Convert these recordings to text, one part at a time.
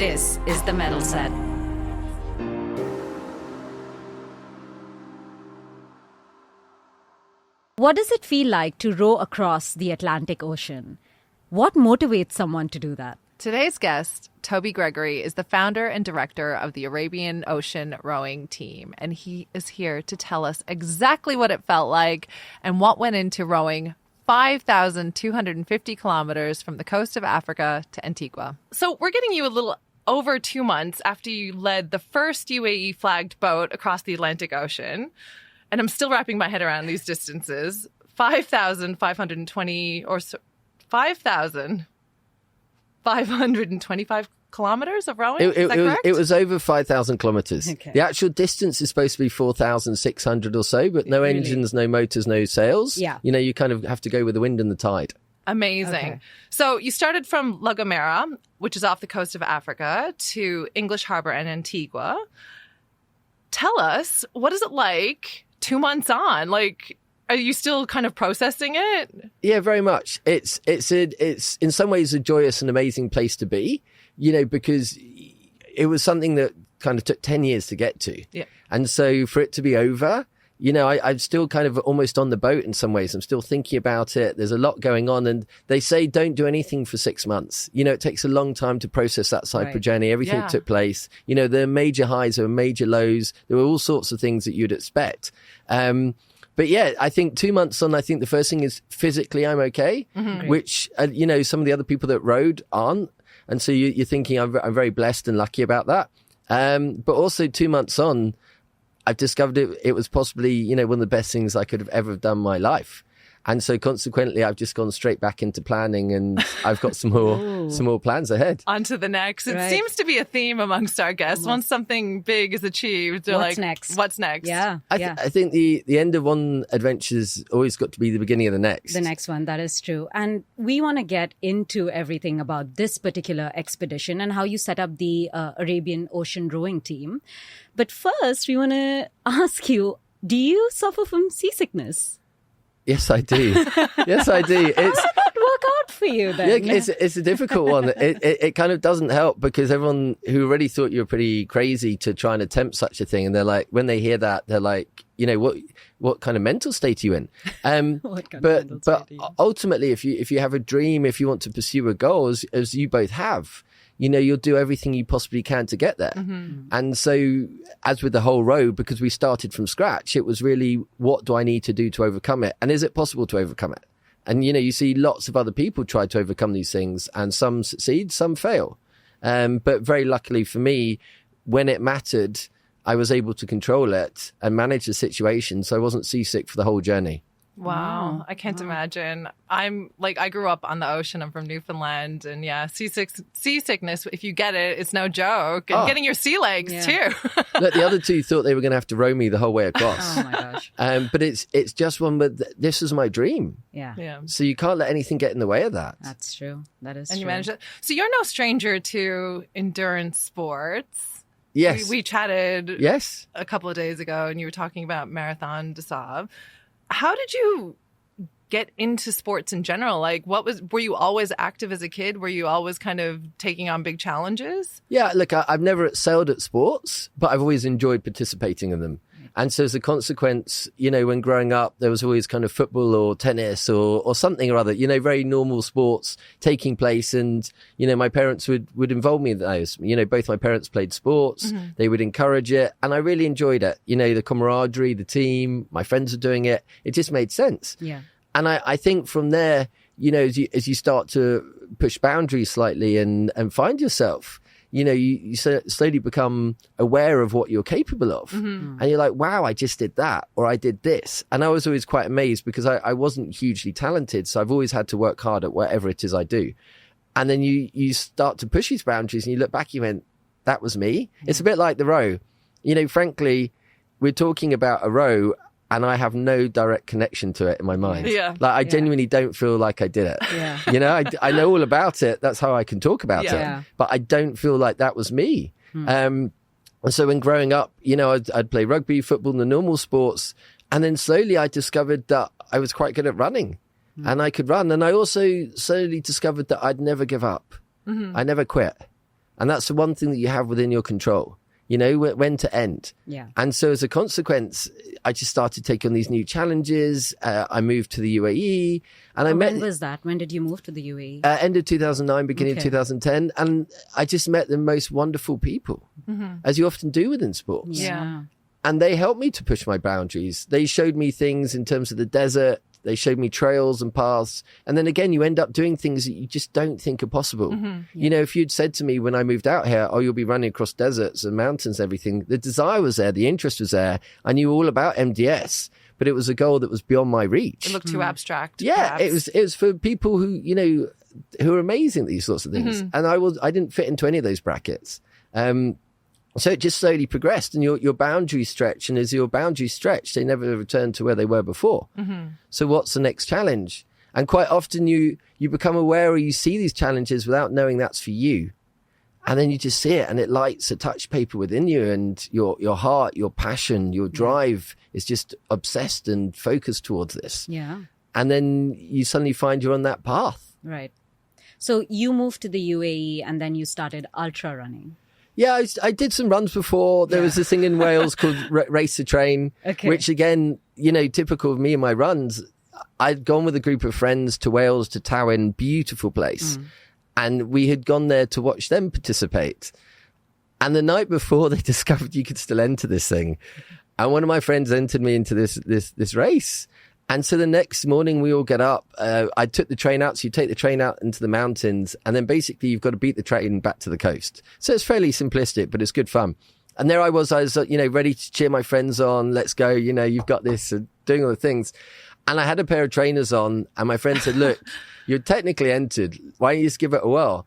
This is the Mettleset. What does it feel like to row across the Atlantic Ocean? What motivates someone to do that? Today's guest, Toby Gregory, is the founder and director of the Arabian Ocean Rowing team, and he is here to tell us exactly what it felt like and what went into rowing 5,250 kilometers from the coast of Africa to Antigua. So we're getting you a little over 2 months after you led the first UAE-flagged boat across the Atlantic Ocean, and I'm still wrapping my head around these distances. 5,520 or so, 5,525 kilometers of rowing? Is that correct? It was over 5,000 kilometers. Okay. The actual distance is supposed to be 4,600 or so, but no engines, no motors, no sails. Yeah. You know, you kind of have to go with the wind and the tide. Amazing. Okay. So you started from La Gomera, which is off the coast of Africa, to English Harbor and Antigua. Tell us, what is it like 2 months on? Like, are you still kind of processing it? Yeah, very much. It's in some ways a joyous and amazing place to be, you know, because it was something that kind of took 10 years to get to. Yeah. And so for it to be over, you know, I'm still kind of almost on the boat in some ways. I'm still thinking about it. There's a lot going on. And they say don't do anything for 6 months. You know, it takes a long time to process that Cypher journey. Everything that took place. You know, there are major highs, there were major lows. There were all sorts of things that you'd expect. But yeah, I think 2 months on, I think the first thing is physically I'm okay, which, you know, some of the other people that rowed aren't. And so you're thinking I'm very blessed and lucky about that. But also 2 months on, I've discovered it was possibly, you know, one of the best things I could have ever done in my life. And so consequently, I've just gone straight back into planning and I've got some more plans ahead. On to the next. It seems to be a theme amongst our guests. Once something big is achieved, they're What's like, next? What's next? Yeah. I think the end of one adventure's always got to be the beginning of the next. The next one, that is true. And we want to get into everything about this particular expedition and how you set up the Arabian Ocean Rowing team. But first, we want to ask you, do you suffer from seasickness? Yes, I do. Yes, I do. How did that work out for you then? Yeah, it's a difficult one. It kind of doesn't help because everyone who already thought you were pretty crazy to try and attempt such a thing, and they're like, when they hear that, they're like, you know, what kind of mental state are you in? But ultimately, if you have a dream, if you want to pursue a goal, as you both have, you know, you'll do everything you possibly can to get there. Mm-hmm. And so, as with the whole road, because we started from scratch, it was really, what do I need to do to overcome it? And is it possible to overcome it? And, you know, you see lots of other people try to overcome these things and some succeed, some fail. But very luckily for me, when it mattered, I was able to control it and manage the situation. So I wasn't seasick for the whole journey. Wow. I can't imagine. I grew up on the ocean. I'm from Newfoundland. And yeah, seasickness, if you get it, it's no joke. And getting your sea legs too. Look, the other two thought they were going to have to row me the whole way across. Oh my gosh. But it's just one, but this was my dream. Yeah. So you can't let anything get in the way of that. That's true. That is and true. You manage it. So you're no stranger to endurance sports. Yes. We chatted yes. a couple of days ago and you were talking about Marathon des Sables. How did you get into sports in general? Like, were you always active as a kid? Were you always kind of taking on big challenges? Yeah, look, I've never excelled at sports, but I've always enjoyed participating in them. And so as a consequence, you know, when growing up, there was always kind of football or tennis or something or other, you know, very normal sports taking place. And, you know, my parents would involve me in those. You know, both my parents played sports. Mm-hmm. They would encourage it. And I really enjoyed it. You know, the camaraderie, the team, my friends were doing it. It just made sense. Yeah. And I think from there, you know, as you start to push boundaries slightly and find yourself, you know, you slowly become aware of what you're capable of. Mm-hmm. And you're like, wow, I just did that, or I did this. And I was always quite amazed because I wasn't hugely talented. So I've always had to work hard at whatever it is I do. And then you start to push these boundaries and you look back, you went, that was me. Yeah. It's a bit like the row. You know, frankly, we're talking about a row and I have no direct connection to it in my mind. Yeah. Like I genuinely don't feel like I did it. Yeah. You know, I know all about it. That's how I can talk about it. But I don't feel like that was me. And so when growing up, you know, I'd play rugby, football, and the normal sports. And then slowly I discovered that I was quite good at running and I could run. And I also slowly discovered that I'd never give up. Mm-hmm. I never quit. And that's the one thing that you have within your control, you know, when to end. Yeah. And so as a consequence, I just started taking on these new challenges. I moved to the UAE and When was that? When did you move to the UAE? end of 2009, beginning of 2010. And I just met the most wonderful people, as you often do within sports. Yeah. And they helped me to push my boundaries. They showed me things in terms of the desert. They showed me trails and paths. And then again, you end up doing things that you just don't think are possible. You know, if you'd said to me when I moved out here, oh, you'll be running across deserts and mountains, everything, the desire was there, the interest was there. I knew all about MDS, but it was a goal that was beyond my reach. It looked too abstract. Yeah, perhaps. it was for people who, you know, who are amazing at these sorts of things. And I didn't fit into any of those brackets. So it just slowly progressed, and your boundaries stretch. And as your boundaries stretch, they never return to where they were before. So what's the next challenge? And quite often you become aware, or you see these challenges without knowing that's for you. And then you just see it, and it lights a touch paper within you, and your heart, your passion, your drive is just obsessed and focused towards this. Yeah. And then you suddenly find you're on that path. Right. So you moved to the UAE and then you started ultra running. Yeah, I did some runs before. There was this thing in Wales called Race to Train, which again, you know, typical of me and my runs. I'd gone with a group of friends to Wales, to Tywyn, beautiful place. And we had gone there to watch them participate. And the night before, they discovered you could still enter this thing. And one of my friends entered me into this race. And so the next morning we all get up. I took the train out. So you take the train out into the mountains, and then basically you've got to beat the train back to the coast. So it's fairly simplistic, but it's good fun. And there I was, you know, ready to cheer my friends on. Let's go. You know, you've got this, doing all the things. And I had a pair of trainers on, and my friend said, look, you're technically entered. Why don't you just give it a whirl?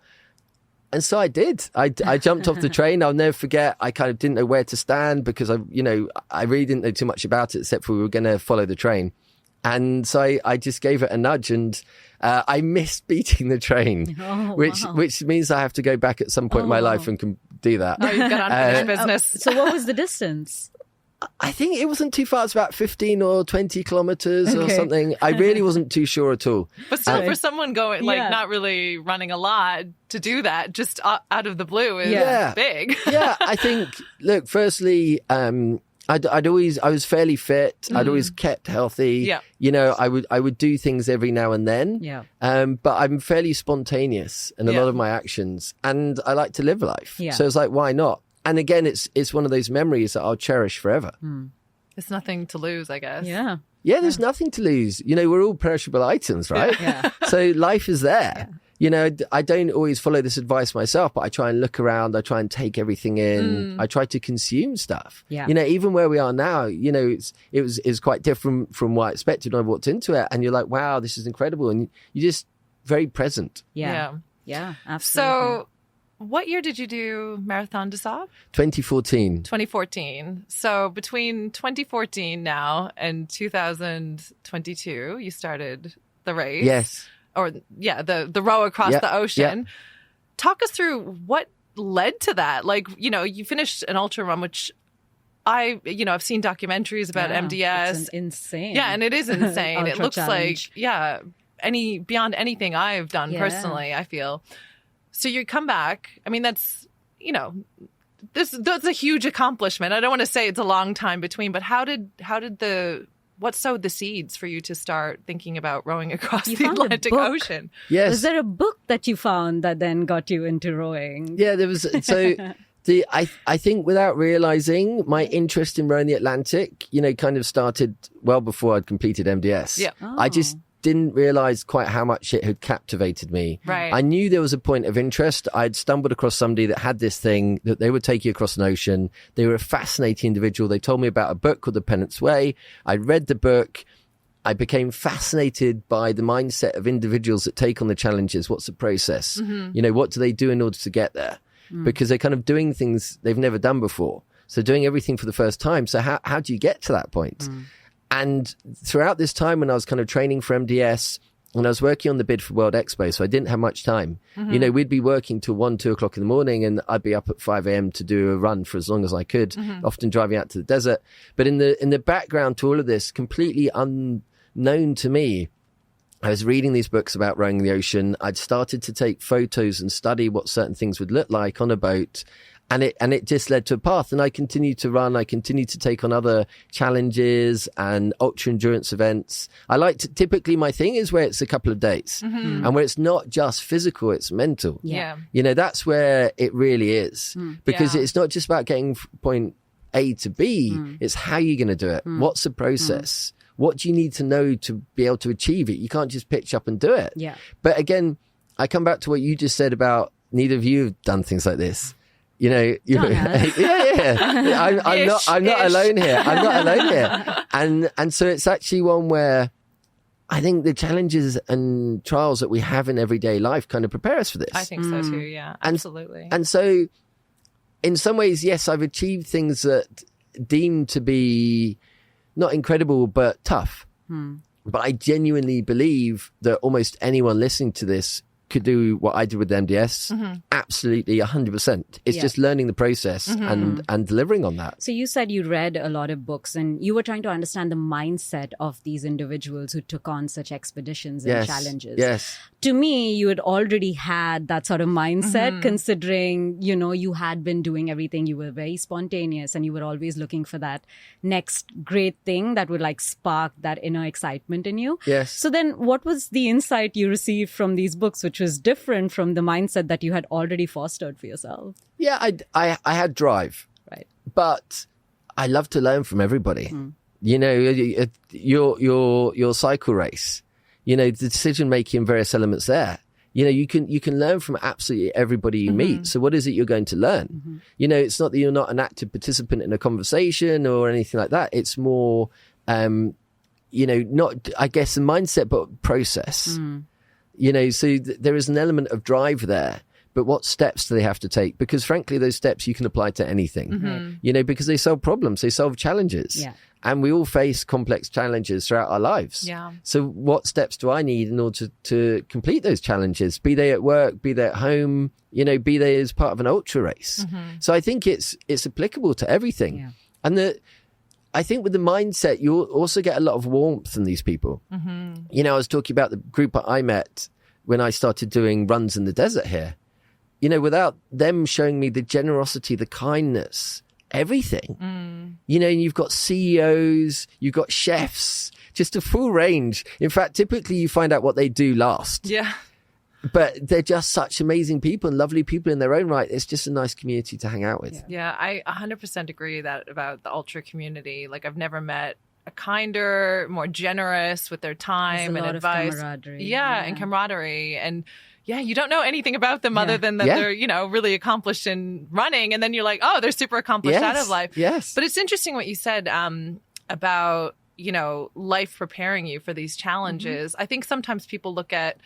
And so I did. I jumped off the train. I'll never forget. I kind of didn't know where to stand because I really didn't know too much about it, except for we were going to follow the train. And so I just gave it a nudge, and I missed beating the train, which means I have to go back at some point in my life and can do that. Oh, you've got unfinished business. So what was the distance? I think it wasn't too far. It's about 15 or 20 kilometers or something. I really wasn't too sure at all. But still, for someone going, not really running a lot, to do that just out of the blue is big. Yeah, I think, look, firstly, I was fairly fit. I'd always kept healthy. Yeah. You know, I would do things every now and then. Yeah. But I'm fairly spontaneous in a lot of my actions, and I like to live life. Yeah. So it's like, why not? And again, it's one of those memories that I'll cherish forever. It's nothing to lose, I guess. Yeah. Yeah, there's nothing to lose. You know, we're all perishable items, right? Yeah. So life is there. Yeah. You know, I don't always follow this advice myself, but I try and look around. I try and take everything in. I try to consume stuff. Yeah. You know, even where we are now, you know, it was quite different from what I expected when I walked into it. And you're like, wow, this is incredible. And you're just very present. Yeah. Yeah, absolutely. So what year did you do Marathon des Sables? 2014. 2014. So between 2014 now and 2022, you started the race. Yes. Or the row across the ocean. Talk us through what led to that. Like, you know, you finished an ultra run, which I've seen documentaries about MDS. It's insane. Yeah, and it is insane. It looks challenge. like, beyond anything I've done personally, I feel. So you come back. I mean, that's, you know, that's a huge accomplishment. I don't want to say it's a long time between, but what sowed the seeds for you to start thinking about rowing across the Atlantic Ocean? Yes. Was there a book that you found that then got you into rowing? Yeah, there was. So I think without realizing, my interest in rowing the Atlantic, you know, kind of started well before I'd completed MDS. Yeah. I just didn't realize quite how much it had captivated me. Right. I knew there was a point of interest. I'd stumbled across somebody that had this thing that they would take you across an ocean. They were a fascinating individual. They told me about a book called The Pennant's Way. I read the book. I became fascinated by the mindset of individuals that take on the challenges. What's the process? You know, what do they do in order to get there? Because they're kind of doing things they've never done before. So doing everything for the first time. So how do you get to that point? And throughout this time when I was kind of training for MDS, and I was working on the bid for World Expo, so I didn't have much time. You know, we'd be working till 1, 2 o'clock in the morning, and I'd be up at 5 a.m. to do a run for as long as I could, often driving out to the desert. But in the background to all of this, completely unknown to me, I was reading these books about rowing the ocean. I'd started to take photos and study what certain things would look like on a boat. And it just led to a path. And I continued to run. I continued to take on other challenges and ultra endurance events. Typically my thing is where it's a couple of days and where it's not just physical, it's mental. Yeah. You know, that's where it really is, because it's not just about getting point A to B. It's how you're going to do it. What's the process? What do you need to know to be able to achieve it? You can't just pitch up and do it. Yeah. But again, I come back to what you just said about neither of you have done things like this. You know, I'm not alone here. I'm not alone here. And so it's actually one where I think the challenges and trials that we have in everyday life kind of prepare us for this. I think so too. Yeah, absolutely. And so in some ways, yes, I've achieved things that deem to be not incredible, but tough. But I genuinely believe that almost anyone listening to this could do what I did with the MDS. Absolutely 100%. It's just learning the process and delivering on that. So you said you read a lot of books and you were trying to understand the mindset of these individuals who took on such expeditions and challenges. Yes. To me, you had already had that sort of mindset, considering, you know, you had been doing everything. You were very spontaneous and you were always looking for that next great thing that would like spark that inner excitement in you. Yes. So then what was the insight you received from these books, which was different from the mindset that you had already fostered for yourself? Yeah, I had drive. Right. But I love to learn from everybody. You know, your cycle race, you know, the decision making, various elements there. You know, you can learn from absolutely everybody you meet. So what is it you're going to learn? You know, it's not that you're not an active participant in a conversation or anything like that. It's more, you know, not, I guess, the mindset, but process. You know, so there is an element of drive there. But what steps do they have to take? Because frankly, those steps you can apply to anything, you know, because they solve problems, they solve challenges. Yeah. And we all face complex challenges throughout our lives. Yeah. So what steps do I need in order to complete those challenges? Be they at work, be they at home, you know, be they as part of an ultra race. So I think it's applicable to everything. Yeah. And I think with the mindset, you'll also get a lot of warmth from these people. You know, I was talking about the group that I met when I started doing runs in the desert here. You know, without them showing me the generosity, the kindness, everything, you know, you've got CEOs, you've got chefs, just a full range. In fact, typically you find out what they do last. Yeah. But they're just such amazing people and lovely people in their own right. It's just a nice community to hang out with. Yeah, I 100% agree that about the ultra community. Like, I've never met a kinder, more generous with their time There's a and lot advice. of camaraderie. Yeah, and camaraderie. And yeah, you don't know anything about them other than that they're, you know, really accomplished in running. And then you're like, oh, they're super accomplished out of life. Yes. But it's interesting what you said about, you know, life preparing you for these challenges. I think sometimes people look at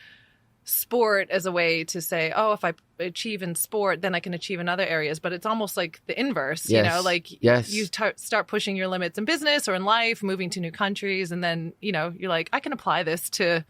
sport as a way to say, oh, if I achieve in sport, then I can achieve in other areas. But it's almost like the inverse, you know, like you start pushing your limits in business or in life, moving to new countries. And then, you know, you're like, I can apply this to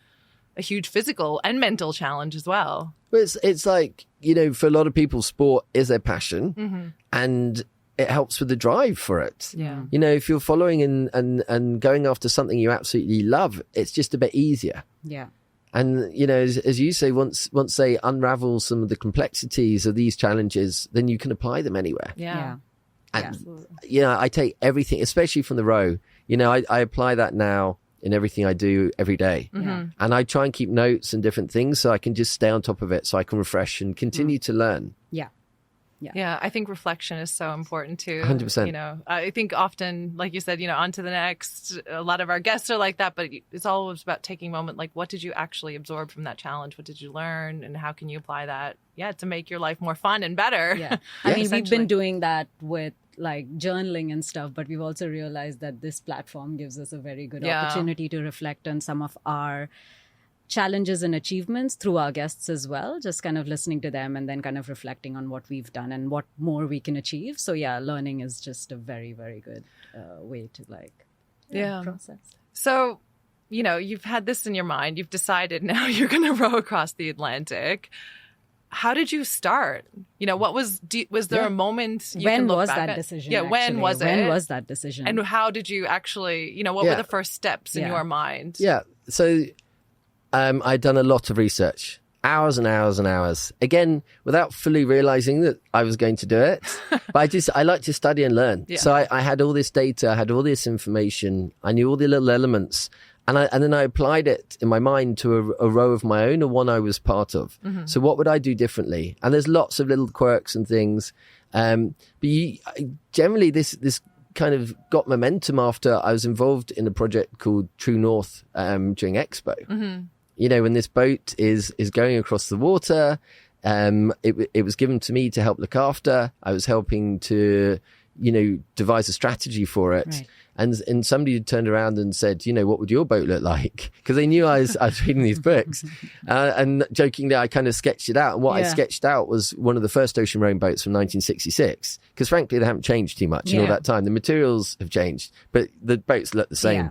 a huge physical and mental challenge as well. But it's like, you know, for a lot of people, sport is their passion and it helps with the drive for it. Yeah. You know, if you're following and going after something you absolutely love, it's just a bit easier. Yeah. And, you know, as you say, once they unravel some of the complexities of these challenges, then you can apply them anywhere. Yeah. And, you know, I take everything, especially from the row, you know, I apply that now in everything I do every day. And I try and keep notes and different things so I can just stay on top of it so I can refresh and continue to learn. Yeah, I think reflection is so important too. 100%. You know, I think often, like you said, you know, on to the next. A lot of our guests are like that, but it's always about taking a moment. Like, what did you actually absorb from that challenge? What did you learn? And how can you apply that? Yeah, to make your life more fun and better. Yeah. I mean, we've been doing that with like journaling and stuff, but we've also realized that this platform gives us a very good opportunity to reflect on some of our challenges and achievements through our guests as well, just kind of listening to them and then kind of reflecting on what we've done and what more we can achieve. So yeah, learning is just a very, very good way to like process. So, you know, you've had this in your mind, you've decided now you're going to row across the Atlantic. How did you start? You know, what was there a moment you can look back at? Decision? Yeah, when was it? When was that decision? And how did you actually, you know, what were the first steps in your mind? Yeah. So I'd done a lot of research. Hours and hours and hours. Again, without fully realizing that I was going to do it. But I like to study and learn. Yeah. So I had all this data, I had all this information, I knew all the little elements. And then I applied it in my mind to a row of my own or one I was part of. So what would I do differently? And there's lots of little quirks and things. Generally, this kind of got momentum after I was involved in a project called True North during Expo. You know, when this boat is going across the water, it was given to me to help look after. I was helping to, devise a strategy for it. Right. And somebody had turned around and said, what would your boat look like? Because they knew I was reading these books. And jokingly, I kind of sketched it out. And what I sketched out was one of the first ocean rowing boats from 1966. Because frankly, they haven't changed too much in all that time. The materials have changed, but the boats look the same. Yeah.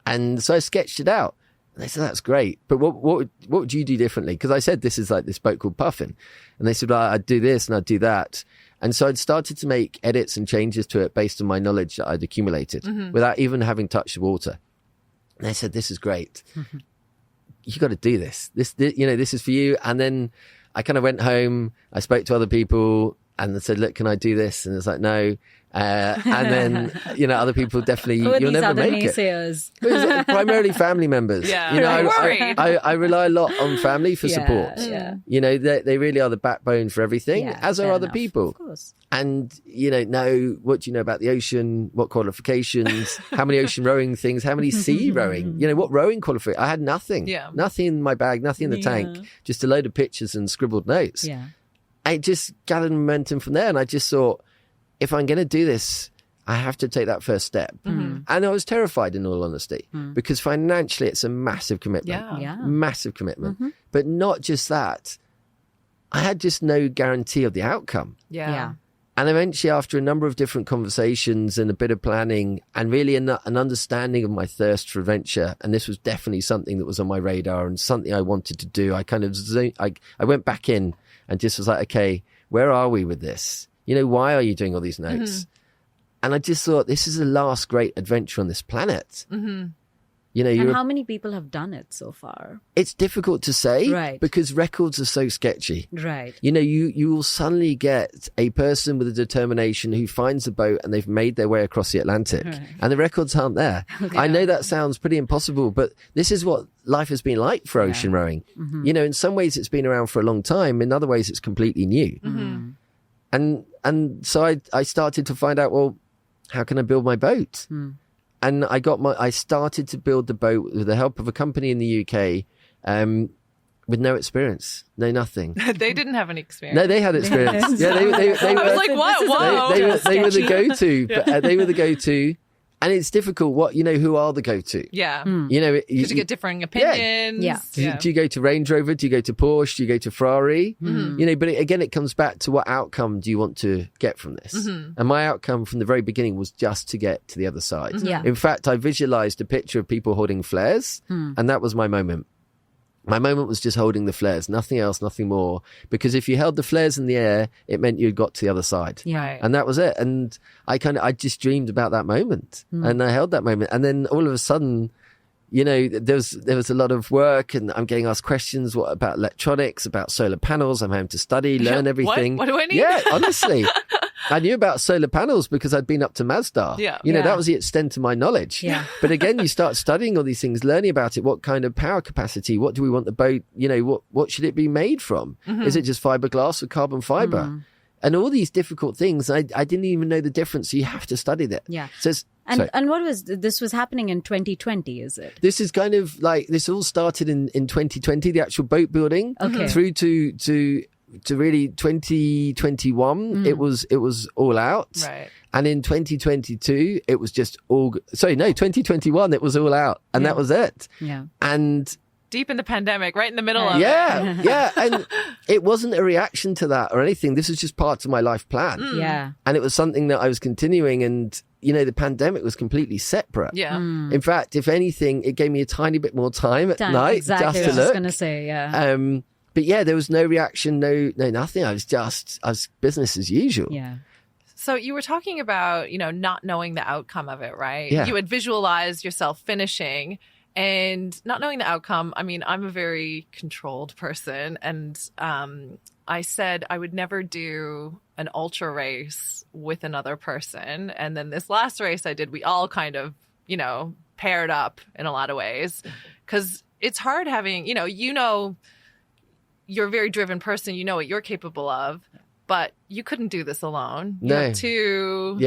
And so I sketched it out. And they said, that's great. But what would you do differently? Because I said, this is like this boat called Puffin. And they said, well, I'd do this and I'd do that. And so I'd started to make edits and changes to it based on my knowledge that I'd accumulated without even having touched the water. And they said, this is great. You got to do this. This is for you. And then I kind of went home. I spoke to other people and they said, look, can I do this? And it's like, no. And then, other people definitely, you'll never make naysayers? It was primarily family members. Yeah, worried. I rely a lot on family for support. Yeah. They really are the backbone for everything, as are fair other enough. people. Of course. And, what do you know about the ocean? What qualifications? How many ocean rowing things? How many sea rowing? What rowing qualification? I had nothing. Yeah. Nothing in my bag, nothing in the tank, just a load of pictures and scribbled notes. Yeah. I just gathered momentum from there. And I just thought, if I'm going to do this, I have to take that first step. And I was terrified, in all honesty, because financially it's a massive commitment. Yeah. Massive commitment. But not just that. I had just no guarantee of the outcome. Yeah. And eventually, after a number of different conversations and a bit of planning and really an understanding of my thirst for adventure, and this was definitely something that was on my radar and something I wanted to do, I went back in and just was like, okay, where are we with this? Why are you doing all these notes? And I just thought, this is the last great adventure on this planet. And how many people have done it so far? It's difficult to say, Right. because records are so sketchy. Right. You will suddenly get a person with a determination who finds a boat and they've made their way across the Atlantic, and the records aren't there. I know that sounds pretty impossible, but this is what life has been like for ocean rowing. In some ways it's been around for a long time. In other ways it's completely new. And so I started to find out, well, how can I build my boat? And I started to build the boat with the help of a company in the UK, with no experience, no nothing. They didn't have any experience. No, they had experience. Yeah, they were. I was like, what? Whoa. They were the go-to. But, they were the go-to. And it's difficult. Who are the go-to? Yeah. Because Because you get differing opinions. Yeah. Do you go to Range Rover? Do you go to Porsche? Do you go to Ferrari? But again, it comes back to what outcome do you want to get from this? And my outcome from the very beginning was just to get to the other side. Yeah. In fact, I visualized a picture of people holding flares, and that was my moment. My moment was just holding the flares, nothing else, nothing more. Because if you held the flares in the air, it meant you'd got to the other side. Right. And that was it. And I just dreamed about that moment, and I held that moment. And then all of a sudden, there was a lot of work, and I'm getting asked questions. What about electronics, about solar panels? I'm having to study, learn everything. What do I need? Yeah, honestly. I knew about solar panels because I'd been up to Mazda. Yeah. That was the extent of my knowledge. Yeah. But again, you start studying all these things, learning about it. What kind of power capacity? What do we want the boat? What should it be made from? Is it just fiberglass or carbon fiber? And all these difficult things. I didn't even know the difference. So you have to study that. Yeah. So And what this was happening in 2020, is it? this is kind of like, this all started in 2020, the actual boat building, through to really 2021. It was all out. Right. And in 2022, it was just 2021, it was all out. And that was it. Yeah. And Deep in the pandemic, right in the middle of it. yeah. And it wasn't a reaction to that or anything. This was just part of my life plan. Yeah. And it was something that I was continuing. And, the pandemic was completely separate. Yeah. In fact, if anything, it gave me a tiny bit more time at night exactly. just to I was look. going to say, yeah. But yeah, there was no reaction, no nothing. I was business as usual. Yeah. So you were talking about, not knowing the outcome of it, right? Yeah. You had visualized yourself finishing, And not knowing the outcome, I mean, I'm a very controlled person. And I said I would never do an ultra race with another person. And then this last race I did, we all kind of, paired up in a lot of ways. Because it's hard having, you're a very driven person. You know what you're capable of. But you couldn't do this alone. You have two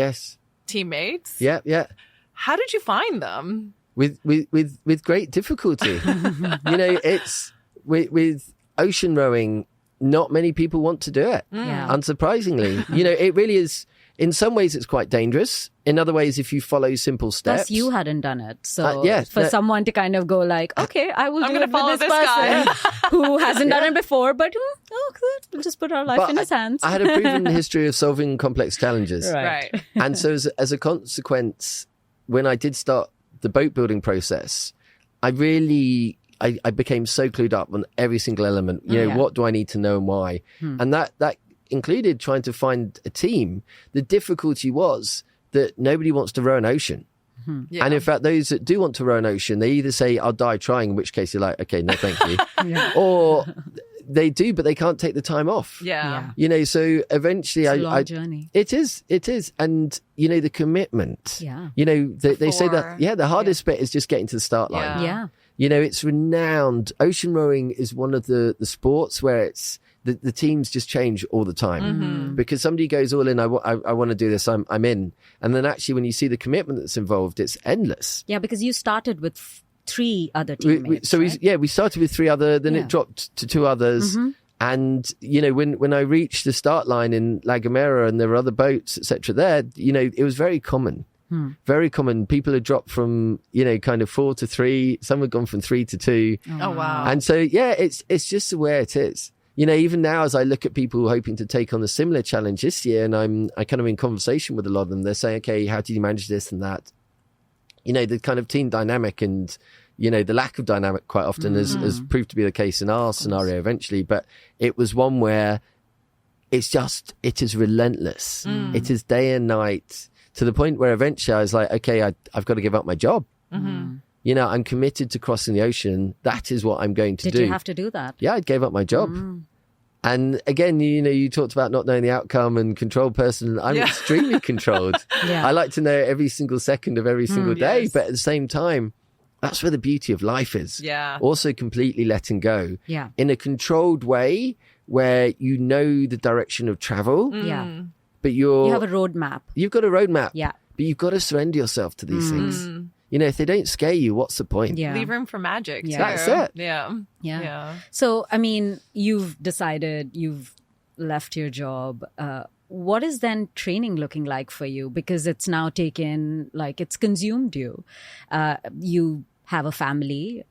teammates. Yeah, yeah. How did you find them? With great difficulty. It's with ocean rowing, not many people want to do it. Yeah. Unsurprisingly, it really is. In some ways, it's quite dangerous. In other ways, if you follow simple steps. Plus, you hadn't done it. So for someone to kind of go like, okay, I will do it follow with this this person guy. who hasn't done it before, but good. We'll just put our life in his hands. I had a proven history of solving complex challenges. Right. And so as a consequence, when I did start the boat building process, I became so clued up on every single element. What do I need to know and why? And that included trying to find a team. The difficulty was that nobody wants to row an ocean. Yeah. And in fact, those that do want to row an ocean, they either say, I'll die trying, in which case you're like, okay, no, thank you. Or they do, but they can't take the time off. Yeah. So eventually It's a long journey. It is. And, the commitment. Yeah. They say that, the hardest bit is just getting to the start line. Yeah. It's renowned. Ocean rowing is one of the sports where it's, the teams just change all the time because somebody goes all in. I want to do this. I'm in. And then actually when you see the commitment that's involved, it's endless. Yeah, because you started with 3 other teammates. We started with 3 other, then it dropped to 2 others. And, when I reached the start line in La Gomera and there were other boats, etc. there, it was very common. Very common. People had dropped from, kind of 4 to 3. Some had gone from 3 to 2. Oh, wow. And so, it's just the way it is. Even now, as I look at people hoping to take on a similar challenge this year, and I kind of in conversation with a lot of them, they're saying, okay, how do you manage this and that? The kind of team dynamic and, the lack of dynamic quite often has proved to be the case in our scenario eventually. But it was one where it is relentless. It is day and night to the point where eventually I was like, okay, I've got to give up my job. I'm committed to crossing the ocean. That is what I'm going to do. Did you have to do that? Yeah, I gave up my job. And again, you talked about not knowing the outcome and control person. I'm extremely controlled. I like to know every single second of every single day. Yes. But at the same time, that's where the beauty of life is. Yeah. Also completely letting go. Yeah. In a controlled way where you know the direction of travel. Yeah. But You have a roadmap. you've got a roadmap. Yeah. But you've got to surrender yourself to these things. If they don't scare you, what's the point? Yeah. Leave room for magic. Yeah. Too. That's it. Yeah. Yeah. So, I mean, you've decided you've left your job. What is then training looking like for you? Because it's now it's consumed you. You have a family.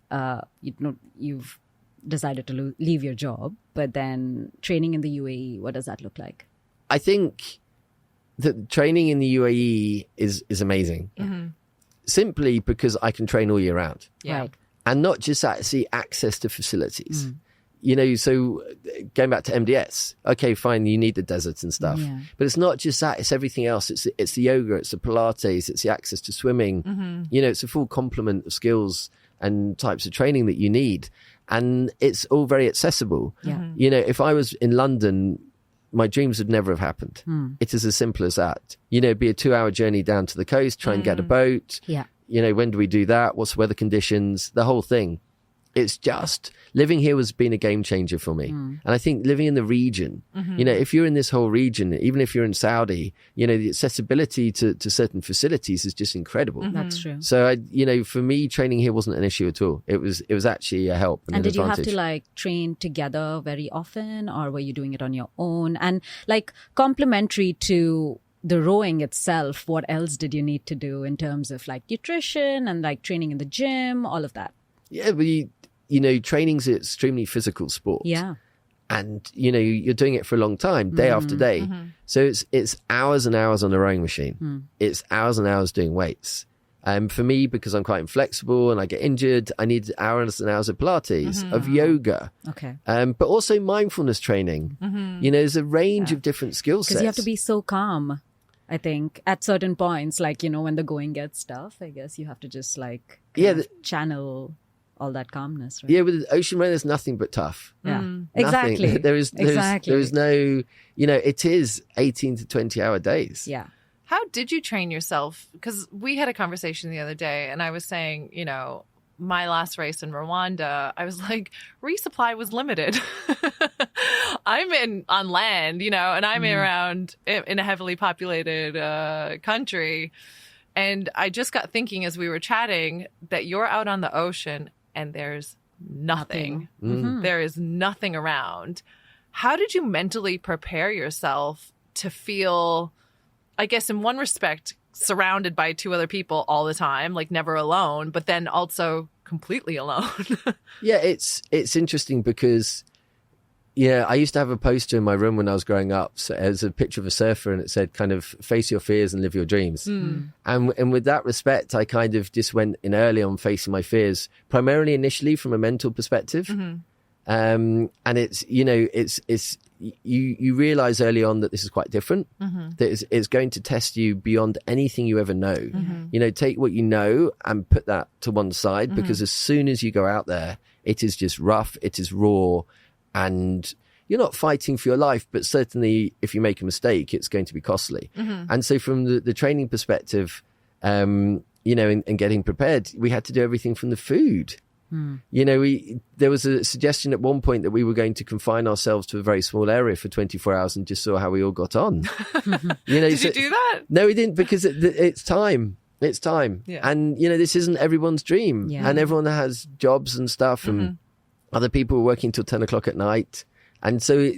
You've decided to leave your job. But then training in the UAE, what does that look like? I think that training in the UAE is amazing. Simply because I can train all year round. Yeah. Right. And not just that, see access to facilities. So going back to MDS, okay, fine, you need the desert and stuff. Yeah. But it's not just that, it's everything else. It's the yoga, it's the Pilates, it's the access to swimming. It's a full complement of skills and types of training that you need. And it's all very accessible. Yeah. If I was in London, my dreams would never have happened. It is as simple as that. It'd be a 2-hour journey down to the coast, try and get a boat. Yeah. When do we do that? What's the weather conditions? The whole thing. It's just living here has been a game changer for me. And I think living in the region, if you're in this whole region, even if you're in Saudi, the accessibility to certain facilities is just incredible. That's true. So, for me, training here wasn't an issue at all. It was actually a help and an did advantage. you have to train together very often, or were you doing it on your own? And complementary to the rowing itself, what else did you need to do in terms of nutrition and training in the gym, all of that? Yeah, but training's an extremely physical sport. Yeah. And, you're doing it for a long time, day after day. So it's hours and hours on the rowing machine. It's hours and hours doing weights. For me, because I'm quite inflexible and I get injured, I need hours and hours of Pilates, of yoga. Okay. But also mindfulness training. There's a range of different skill sets. Because you have to be so calm. I think, at certain points, like, when the going gets tough, I guess you have to just like channel all that calmness, right? Yeah, with ocean rowing, there's nothing but tough. Yeah, Nothing. exactly. There is no, it is 18 to 20 hour days. Yeah. How did you train yourself? Because we had a conversation the other day and I was saying, my last race in Rwanda, I was like, resupply was limited. I'm on land, and I'm around in a heavily populated country. And I just got thinking as we were chatting that you're out on the ocean and there's nothing. There is nothing around. How did you mentally prepare yourself to feel, I guess in one respect, surrounded by two other people all the time, like never alone, but then also completely alone? Yeah, it's interesting because, I used to have a poster in my room when I was growing up. So it was a picture of a surfer and it said kind of face your fears and live your dreams. And with that respect, I kind of just went in early on facing my fears, primarily initially from a mental perspective. And it's, you realize early on that this is quite different, that it's going to test you beyond anything you ever know. Take what you know and put that to one side, because as soon as you go out there, it is just rough, it is raw, and you're not fighting for your life, but certainly if you make a mistake, it's going to be costly. And so from the training perspective, in getting prepared, we had to do everything from the food. There was a suggestion at one point that we were going to confine ourselves to a very small area for 24 hours and just saw how we all got on. Did you do that? No, we didn't, because it's time. It's time. Yeah. And, this isn't everyone's dream. Yeah. And everyone has jobs and stuff, and other people were working till 10 o'clock at night. And so,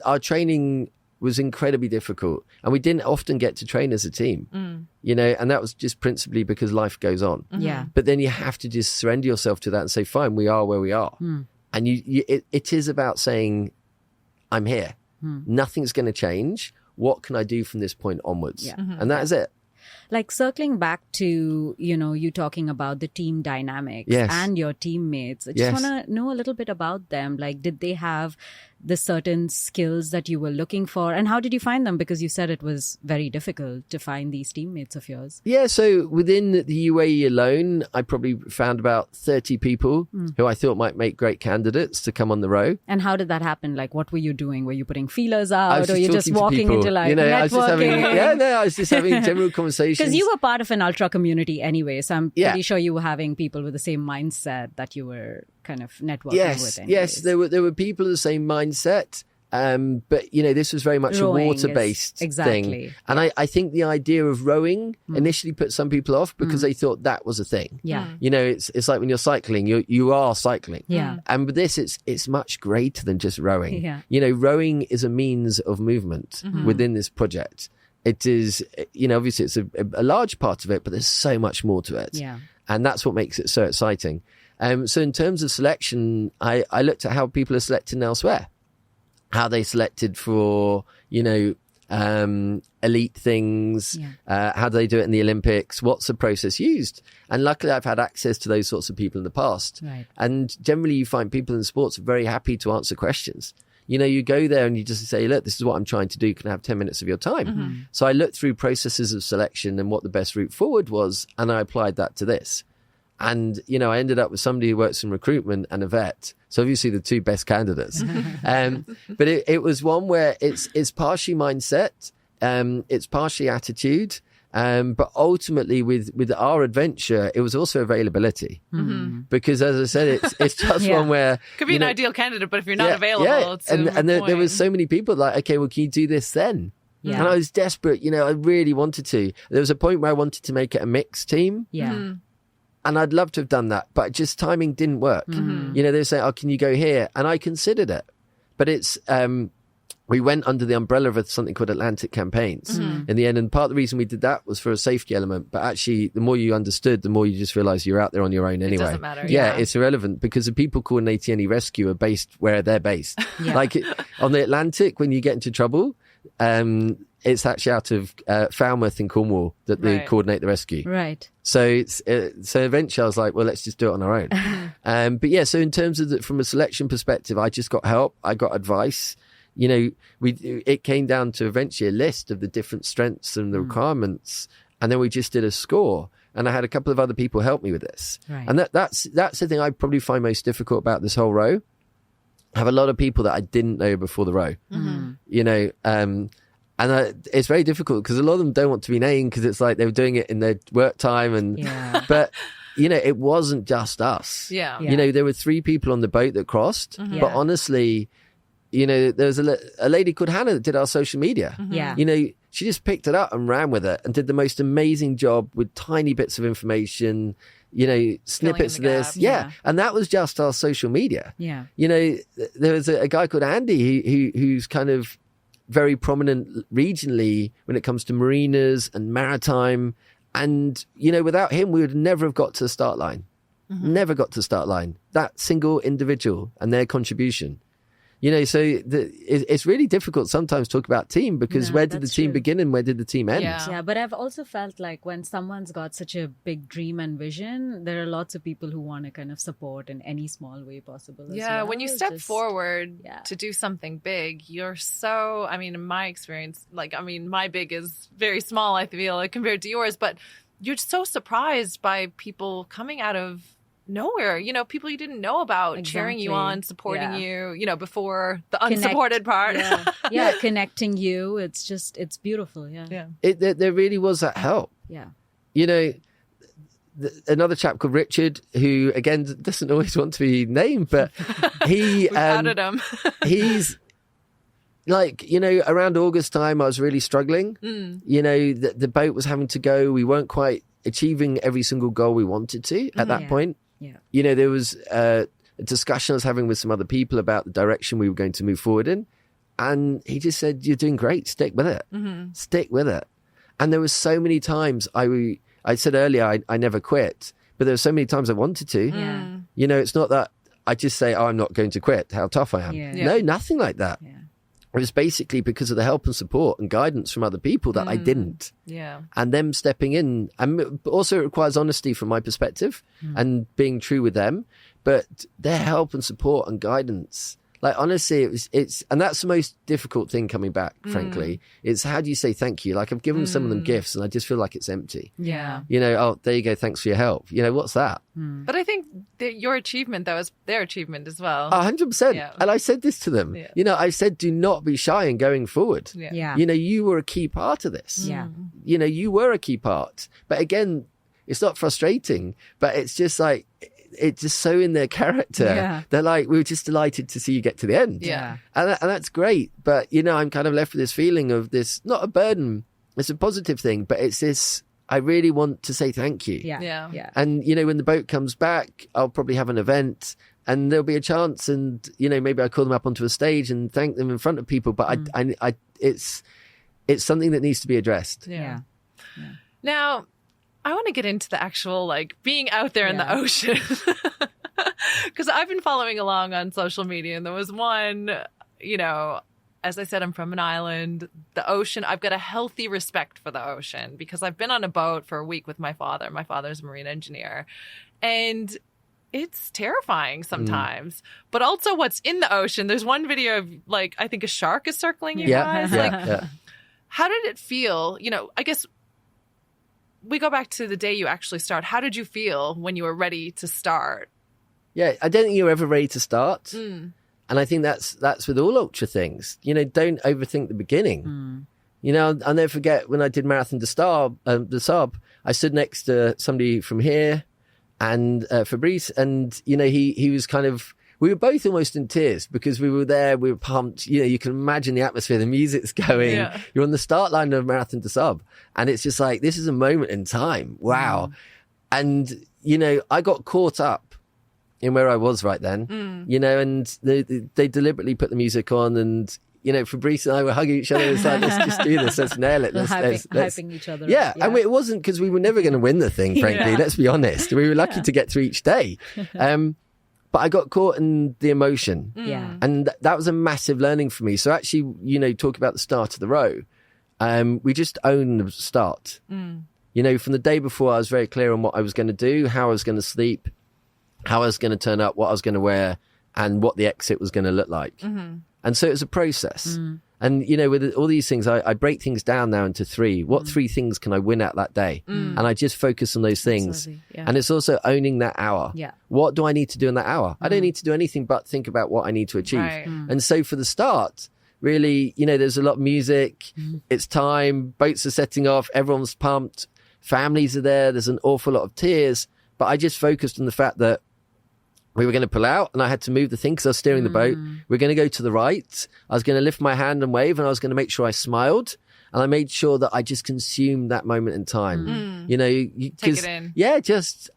our training was incredibly difficult, and we didn't often get to train as a team, and that was just principally because life goes on. Yeah. But then you have to just surrender yourself to that and say, fine, we are where we are. And it is about saying, I'm here. Nothing's going to change. What can I do from this point onwards? Yeah. And that is it. Like circling back to, you talking about the team dynamics and your teammates. I just want to know a little bit about them. Like, did they have the certain skills that you were looking for? And how did you find them? Because you said it was very difficult to find these teammates of yours. Yeah, so within the UAE alone, I probably found about 30 people who I thought might make great candidates to come on the row. And how did that happen? Like, what were you doing? Were you putting feelers out, or you just walking into like networking? I was just having general conversations. Because you were part of an ultra community anyway, so I'm pretty sure you were having people with the same mindset that you were kind of networking with. Anyways. Yes, there were people of the same mindset, but this was very much rowing a water-based thing. And I think the idea of rowing initially put some people off because they thought that was a thing. Yeah, it's like when you're cycling, you are cycling. Yeah, and with this, it's much greater than just rowing. Yeah, rowing is a means of movement within this project. It is, obviously it's a large part of it, but there's so much more to it. Yeah. And that's what makes it so exciting. So in terms of selection, I looked at how people are selected elsewhere, how they selected for, elite things, how do they do it in the Olympics, what's the process used? And luckily I've had access to those sorts of people in the past. Right. And generally you find people in sports are very happy to answer questions. You go there and you just say, look, this is what I'm trying to do. Can I have 10 minutes of your time? So I looked through processes of selection and what the best route forward was, and I applied that to this. And, I ended up with somebody who works in recruitment and a vet. So obviously the two best candidates. But it was one where it's partially mindset, it's partially attitude. But ultimately with our adventure, it was also availability. Because as I said, it's just one where... Could be an ideal candidate, but if you're not available, it's and there was so many people like, okay, well, can you do this then? Yeah. And I was desperate, I really wanted to. There was a point where I wanted to make it a mixed team. Yeah. And I'd love to have done that, but just timing didn't work. They were saying, oh, can you go here? And I considered it. But it's... we went under the umbrella of something called Atlantic Campaigns in the end. And part of the reason we did that was for a safety element. But actually, the more you understood, the more you just realized you're out there on your own anyway. It doesn't matter. Yeah, it's irrelevant because the people coordinating any rescue are based where they're based. Like on the Atlantic, when you get into trouble, it's actually out of Falmouth in Cornwall that they coordinate the rescue. Right. So so eventually I was like, well, let's just do it on our own. But yeah, so in terms of from a selection perspective, I just got help. I got advice. it came down to eventually a list of the different strengths and the requirements, and then we just did a score. And I had a couple of other people help me with this. Right. And that's the thing I probably find most difficult about this whole row. I have a lot of people that I didn't know before the row, it's very difficult because a lot of them don't want to be named because it's like they were doing it in their work time. But, it wasn't just us. Yeah. There were 3 people on the boat that crossed. But honestly, there was a lady called Hannah that did our social media. She just picked it up and ran with it and did the most amazing job with tiny bits of information, snippets of this. And that was just our social media. There was a guy called Andy who's kind of very prominent regionally when it comes to marinas and maritime. And, without him, we would never have got to the start line. Never got to the start line. That single individual and their contribution. It's really difficult sometimes to talk about team because where did the team begin and where did the team end? Yeah, but I've also felt like when someone's got such a big dream and vision, there are lots of people who want to kind of support in any small way possible. When you step forward to do something big, you're so, in my experience, my big is very small, I feel, compared to yours, but you're so surprised by people coming out of nowhere, people you didn't know about cheering you on, supporting you, before the unsupported part. Connecting you. It's beautiful. There really was that help. Another chap called Richard, who again doesn't always want to be named, but he outed him. He's around August time I was really struggling. The boat was having to go. We weren't quite achieving every single goal we wanted to at that point. There was a discussion I was having with some other people about the direction we were going to move forward in. And he just said, you're doing great. Stick with it. Stick with it. And there were so many times I said earlier, I never quit, but there were so many times I wanted to. It's not that I just say, I'm not going to quit, how tough I am. No, nothing like that. It was basically because of the help and support and guidance from other people that I didn't. And them stepping in. And also it requires honesty from my perspective and being true with them. But their help and support and guidance, honestly, it's and that's the most difficult thing coming back, frankly. It's how do you say thank you? I've given some of them gifts and I just feel like it's empty. Oh, there you go. Thanks for your help. What's that? But I think that your achievement, though, is their achievement as well. 100%. And I said this to them. I said, do not be shy in going forward. You were a key part of this. You were a key part. But again, it's not frustrating, but it's just it's just so in their character. They're like, we were just delighted to see you get to the end. And that's great. But, I'm kind of left with this feeling of this, not a burden, it's a positive thing, but it's this, I really want to say thank you. And, when the boat comes back, I'll probably have an event and there'll be a chance and, maybe I call them up onto a stage and thank them in front of people. But it's something that needs to be addressed. Now, I want to get into the actual, being out there in the ocean. Because I've been following along on social media, and there was one, as I said, I'm from an island. The ocean, I've got a healthy respect for the ocean because I've been on a boat for a week with my father. My father's a marine engineer. And it's terrifying sometimes. But also what's in the ocean, there's one video of, I think a shark is circling you guys. How did it feel? I guess we go back to the day you actually start. How did you feel when you were ready to start? I don't think you're ever ready to start. And I think that's with all ultra things. Don't overthink the beginning. I'll never forget when I did Marathon des Sables, I stood next to somebody from here and Fabrice, and, he was kind of, we were both almost in tears because we were there, we were pumped. You can imagine the atmosphere, the music's going. You're on the start line of Marathon des Sables. And it's just this is a moment in time. Wow. And, I got caught up in where I was right then, and they deliberately put the music on and, Fabrice and I were hugging each other. It's let's just do this. Let's nail it. Let's hyping each other. And it wasn't because we were never going to win the thing, frankly. Let's be honest. We were lucky to get through each day. But I got caught in the emotion. And that was a massive learning for me. So actually, talk about the start of the row. We just owned the start. From the day before, I was very clear on what I was going to do, how I was going to sleep, how I was going to turn up, what I was going to wear. and what the exit was going to look like. Mm-hmm. And so it was a process. And, you know, with all these things, I break things down now into 3. What 3 things can I win at that day? And I just focus on those things. Yeah. And it's also owning that hour. Yeah. What do I need to do in that hour? I don't need to do anything but think about what I need to achieve. Right. And so for the start, really, you know, there's a lot of music. It's time. Boats are setting off. Everyone's pumped. Families are there. There's an awful lot of tears. But I just focused on the fact that we were going to pull out and I had to move the thing because I was steering the boat. We are going to go to the right. I was going to lift my hand and wave and I was going to make sure I smiled. And I made sure that I just consumed that moment in time. You know, Take it in. Yeah,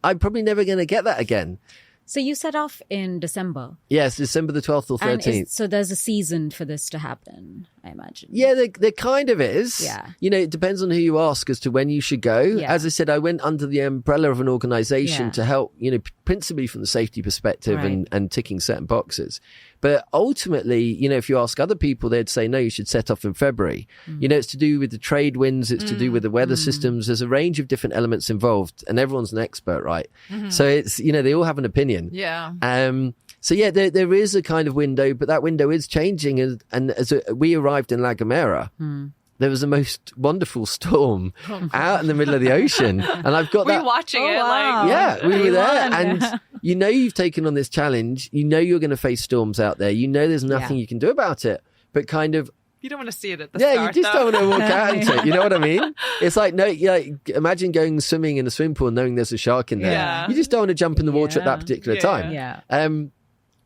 I'm probably never going to get that again. So you set off in December. Yes, December the 12th or 13th. So there's a season for this to happen, I imagine. Yeah, there kind of is. Yeah. You know, it depends on who you ask as to when you should go. Yeah. As I said, I went under the umbrella of an organization to help, you know, principally from the safety perspective and ticking certain boxes. But ultimately, you know, if you ask other people, they'd say, no, you should set off in February. You know, it's to do with the trade winds. It's to do with the weather systems. There's a range of different elements involved and everyone's an expert, right? So it's, you know, they all have an opinion. Yeah. So yeah, there is a kind of window, but that window is changing. And as we arrived in La Gomera, there was the most wonderful storm out in the middle of the ocean. And I've got We're that. watching it wow. like... Yeah, we were there. won. And you know you've taken on this challenge. You know you're going to face storms out there. You know there's nothing you can do about it. But kind of, You don't want to see it at the yeah, start, you just though. don't want to walk out into it. You know what I mean? It's like, no, like, imagine going swimming in a swimming pool knowing there's a shark in there. Yeah. You just don't want to jump in the water at Yeah. that particular Yeah. time. Yeah.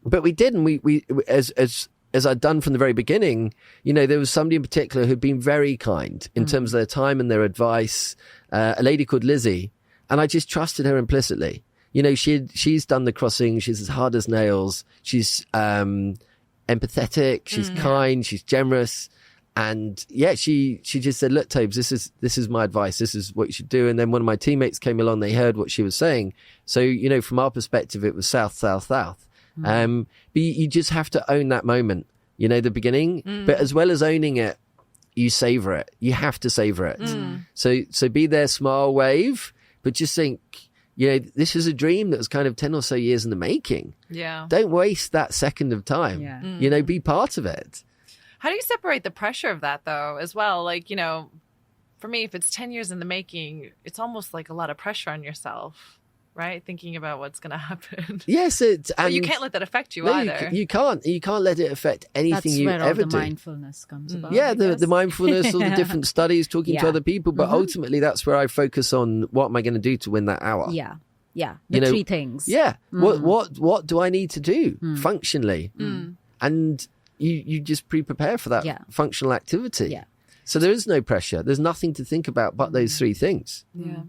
But we did, and we as I'd done from the very beginning, you know, there was somebody in particular who'd been very kind in terms of their time and their advice, a lady called Lizzie, and I just trusted her implicitly. You know, she's done the crossing, she's as hard as nails, she's empathetic, she's kind, she's generous. And yeah, she just said, look, Tobes, this is my advice. This is what you should do. And then one of my teammates came along, they heard what she was saying. So, you know, from our perspective, it was south, south, south. But you just have to own that moment, you know, the beginning, but as well as owning it, you savor it. You have to savor it. So be there, smile, wave, but just think, you know, this is a dream that was kind of 10 or so years in the making. Yeah. Don't waste that second of time, Yeah. you know, be part of it. How do you separate the pressure of that, though, as well? Like, you know, for me, if it's 10 years in the making, it's almost like a lot of pressure on yourself, right? Thinking about what's going to happen. Yes, But you can't let that affect you either. You can't let it affect anything That's you where all ever the do. mindfulness comes about. Yeah, I the guess. mindfulness, all the different studies, talking to Yeah. other people, but ultimately that's where I focus on what am I going to do to win that hour. Yeah. The You know, 3 things. Yeah. What do I need to do functionally? And you just prepare for that functional activity. Yeah. So there is no pressure. There's nothing to think about but those 3 things. Yeah.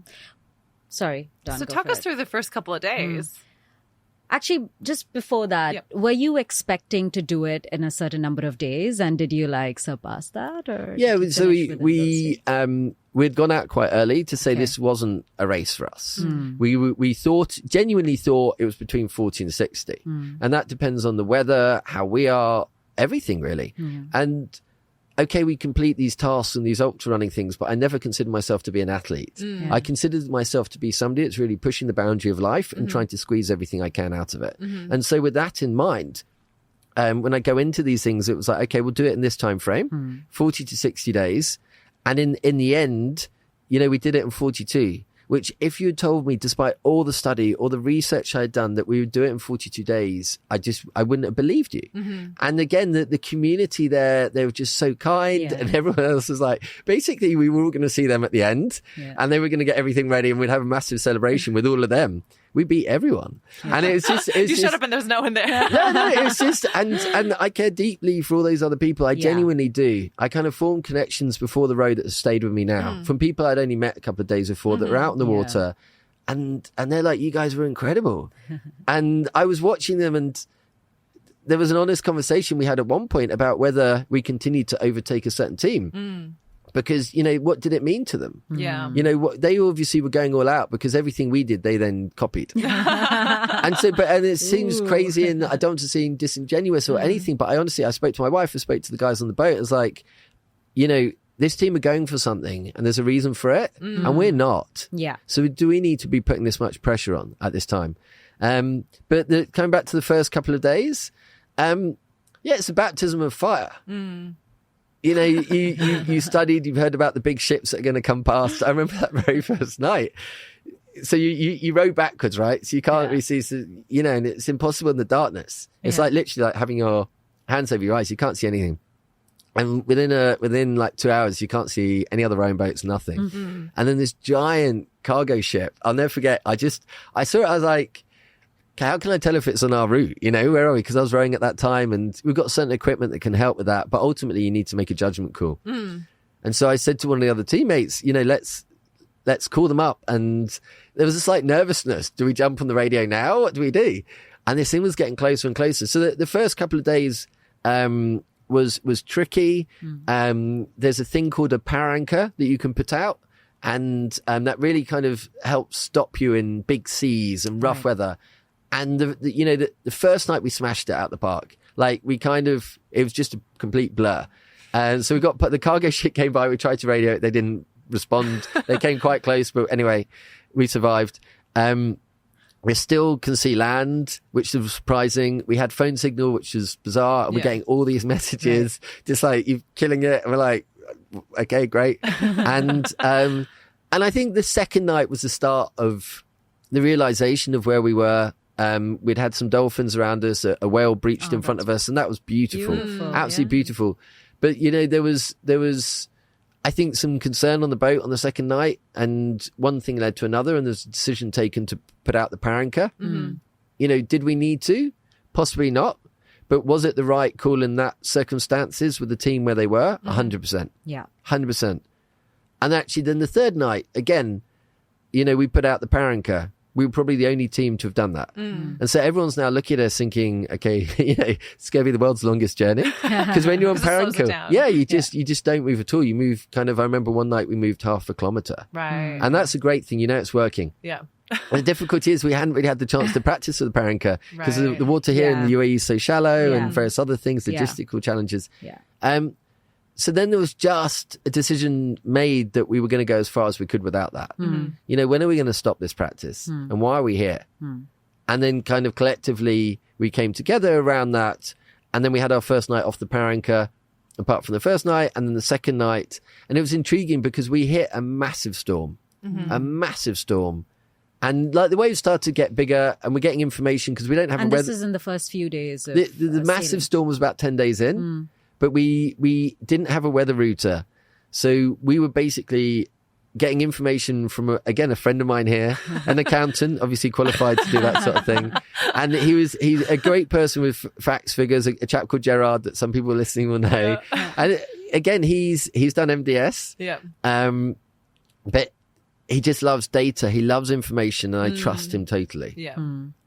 Sorry, Don, So go talk for us it. through the first couple of days. Actually, just before that, Yep. were you expecting to do it in a certain number of days, and did you like surpass that? Or Yeah, did you so finish within those days? we'd gone out quite early to say Okay. this wasn't a race for us. We genuinely thought it was between 40 and 60. And that depends on the weather, how we are, everything really. And okay, we complete these tasks and these ultra running things, but I never considered myself to be an athlete. I considered myself to be somebody that's really pushing the boundary of life and trying to squeeze everything I can out of it. And so with that in mind, when I go into these things, it was like, okay, we'll do it in this time frame, 40 to 60 days. And in the end, you know, we did it in 42, which if you had told me, despite all the study, all the research I had done, that we would do it in 42 days, I wouldn't have believed you. And again, the community there, they were just so kind. Yeah. And everyone else was like, basically, we were all going to see them at the end and they were going to get everything ready and we'd have a massive celebration with all of them. We beat everyone. And it's just, You shut up and there's no one there. no, it's just, and I care deeply for all those other people. I genuinely do. I kind of formed connections before the road that have stayed with me now from people I'd only met a couple of days before that were out in the water. And they're like, you guys were incredible. And I was watching them and there was an honest conversation we had at one point about whether we continued to overtake a certain team. Because, you know, what did it mean to them? Yeah. You know, they obviously were going all out because everything we did, they then copied. And it seems crazy and I don't want to seem disingenuous or anything, but I spoke to my wife, I spoke to the guys on the boat. It was like, you know, this team are going for something and there's a reason for it and we're not. Yeah. So do we need to be putting this much pressure on at this time? But coming back to the first couple of days, it's a baptism of fire. You know, you studied, you've heard about the big ships that are going to come past. I remember that very first night. So you row backwards, right? So you can't really see, you know, and it's impossible in the darkness. It's like literally like having your hands over your eyes. You can't see anything. And within like 2 hours, you can't see any other rowing boats, nothing. Mm-hmm. And then this giant cargo ship, I'll never forget. I saw it, I was like, okay, how can I tell if it's on our route? You know, where are we? Because I was rowing at that time and we've got certain equipment that can help with that. But ultimately, you need to make a judgment call. And so I said to one of the other teammates, you know, let's call them up. And there was a slight nervousness. Do we jump on the radio now? What do we do? And this thing was getting closer and closer. So the first couple of days was tricky. There's a thing called a power anchor that you can put out. And that really kind of helps stop you in big seas and rough weather. And the first night we smashed it out the park. Like it was just a complete blur. And so the cargo ship came by. We tried to radio it. They didn't respond. They came quite close, but anyway, we survived. We still can see land, which was surprising. We had phone signal, which was bizarre. And we're getting all these messages, just like, you're killing it. And we're like, okay, great. And I think the second night was the start of the realization of where we were. We'd had some dolphins around us, a whale breached in front of us, and that was beautiful. Absolutely beautiful. But, you know, there was, I think, some concern on the boat on the second night, and one thing led to another, and there's a decision taken to put out the power anchor. You know, did we need to? Possibly not. But was it the right call in that circumstances with the team where they were? 100%. Yeah. 100%. And actually, then the third night, again, you know, we put out the power anchor. We were probably the only team to have done that. And so everyone's now looking at us thinking, okay, you know, it's going to be the world's longest journey. Because when you're on power anchor, you just don't move at all. You move kind of, I remember one night we moved half a kilometre. Right. And that's a great thing. You know, it's working. Yeah. And the difficulty is we hadn't really had the chance to practice with the power anchor because the water here in the UAE is so shallow and various other things, logistical challenges. So then there was just a decision made that we were going to go as far as we could without that. You know, when are we going to stop this practice? And why are we here? And then kind of collectively we came together around that. And then we had our first night off the power anchor, apart from the first night, and then the second night. And it was intriguing because we hit a massive storm. And like the waves started to get bigger, and we're getting information because we don't have a weather. And this is in the first few days. Of, the massive storm was about 10 days in, but we didn't have a weather router. So we were basically getting information from, a friend of mine here, an accountant, obviously qualified to do that sort of thing. And he's a great person with facts, figures, a chap called Gerard that some people listening will know. And again, he's done MDS. But he just loves data. He loves information, and I trust him totally.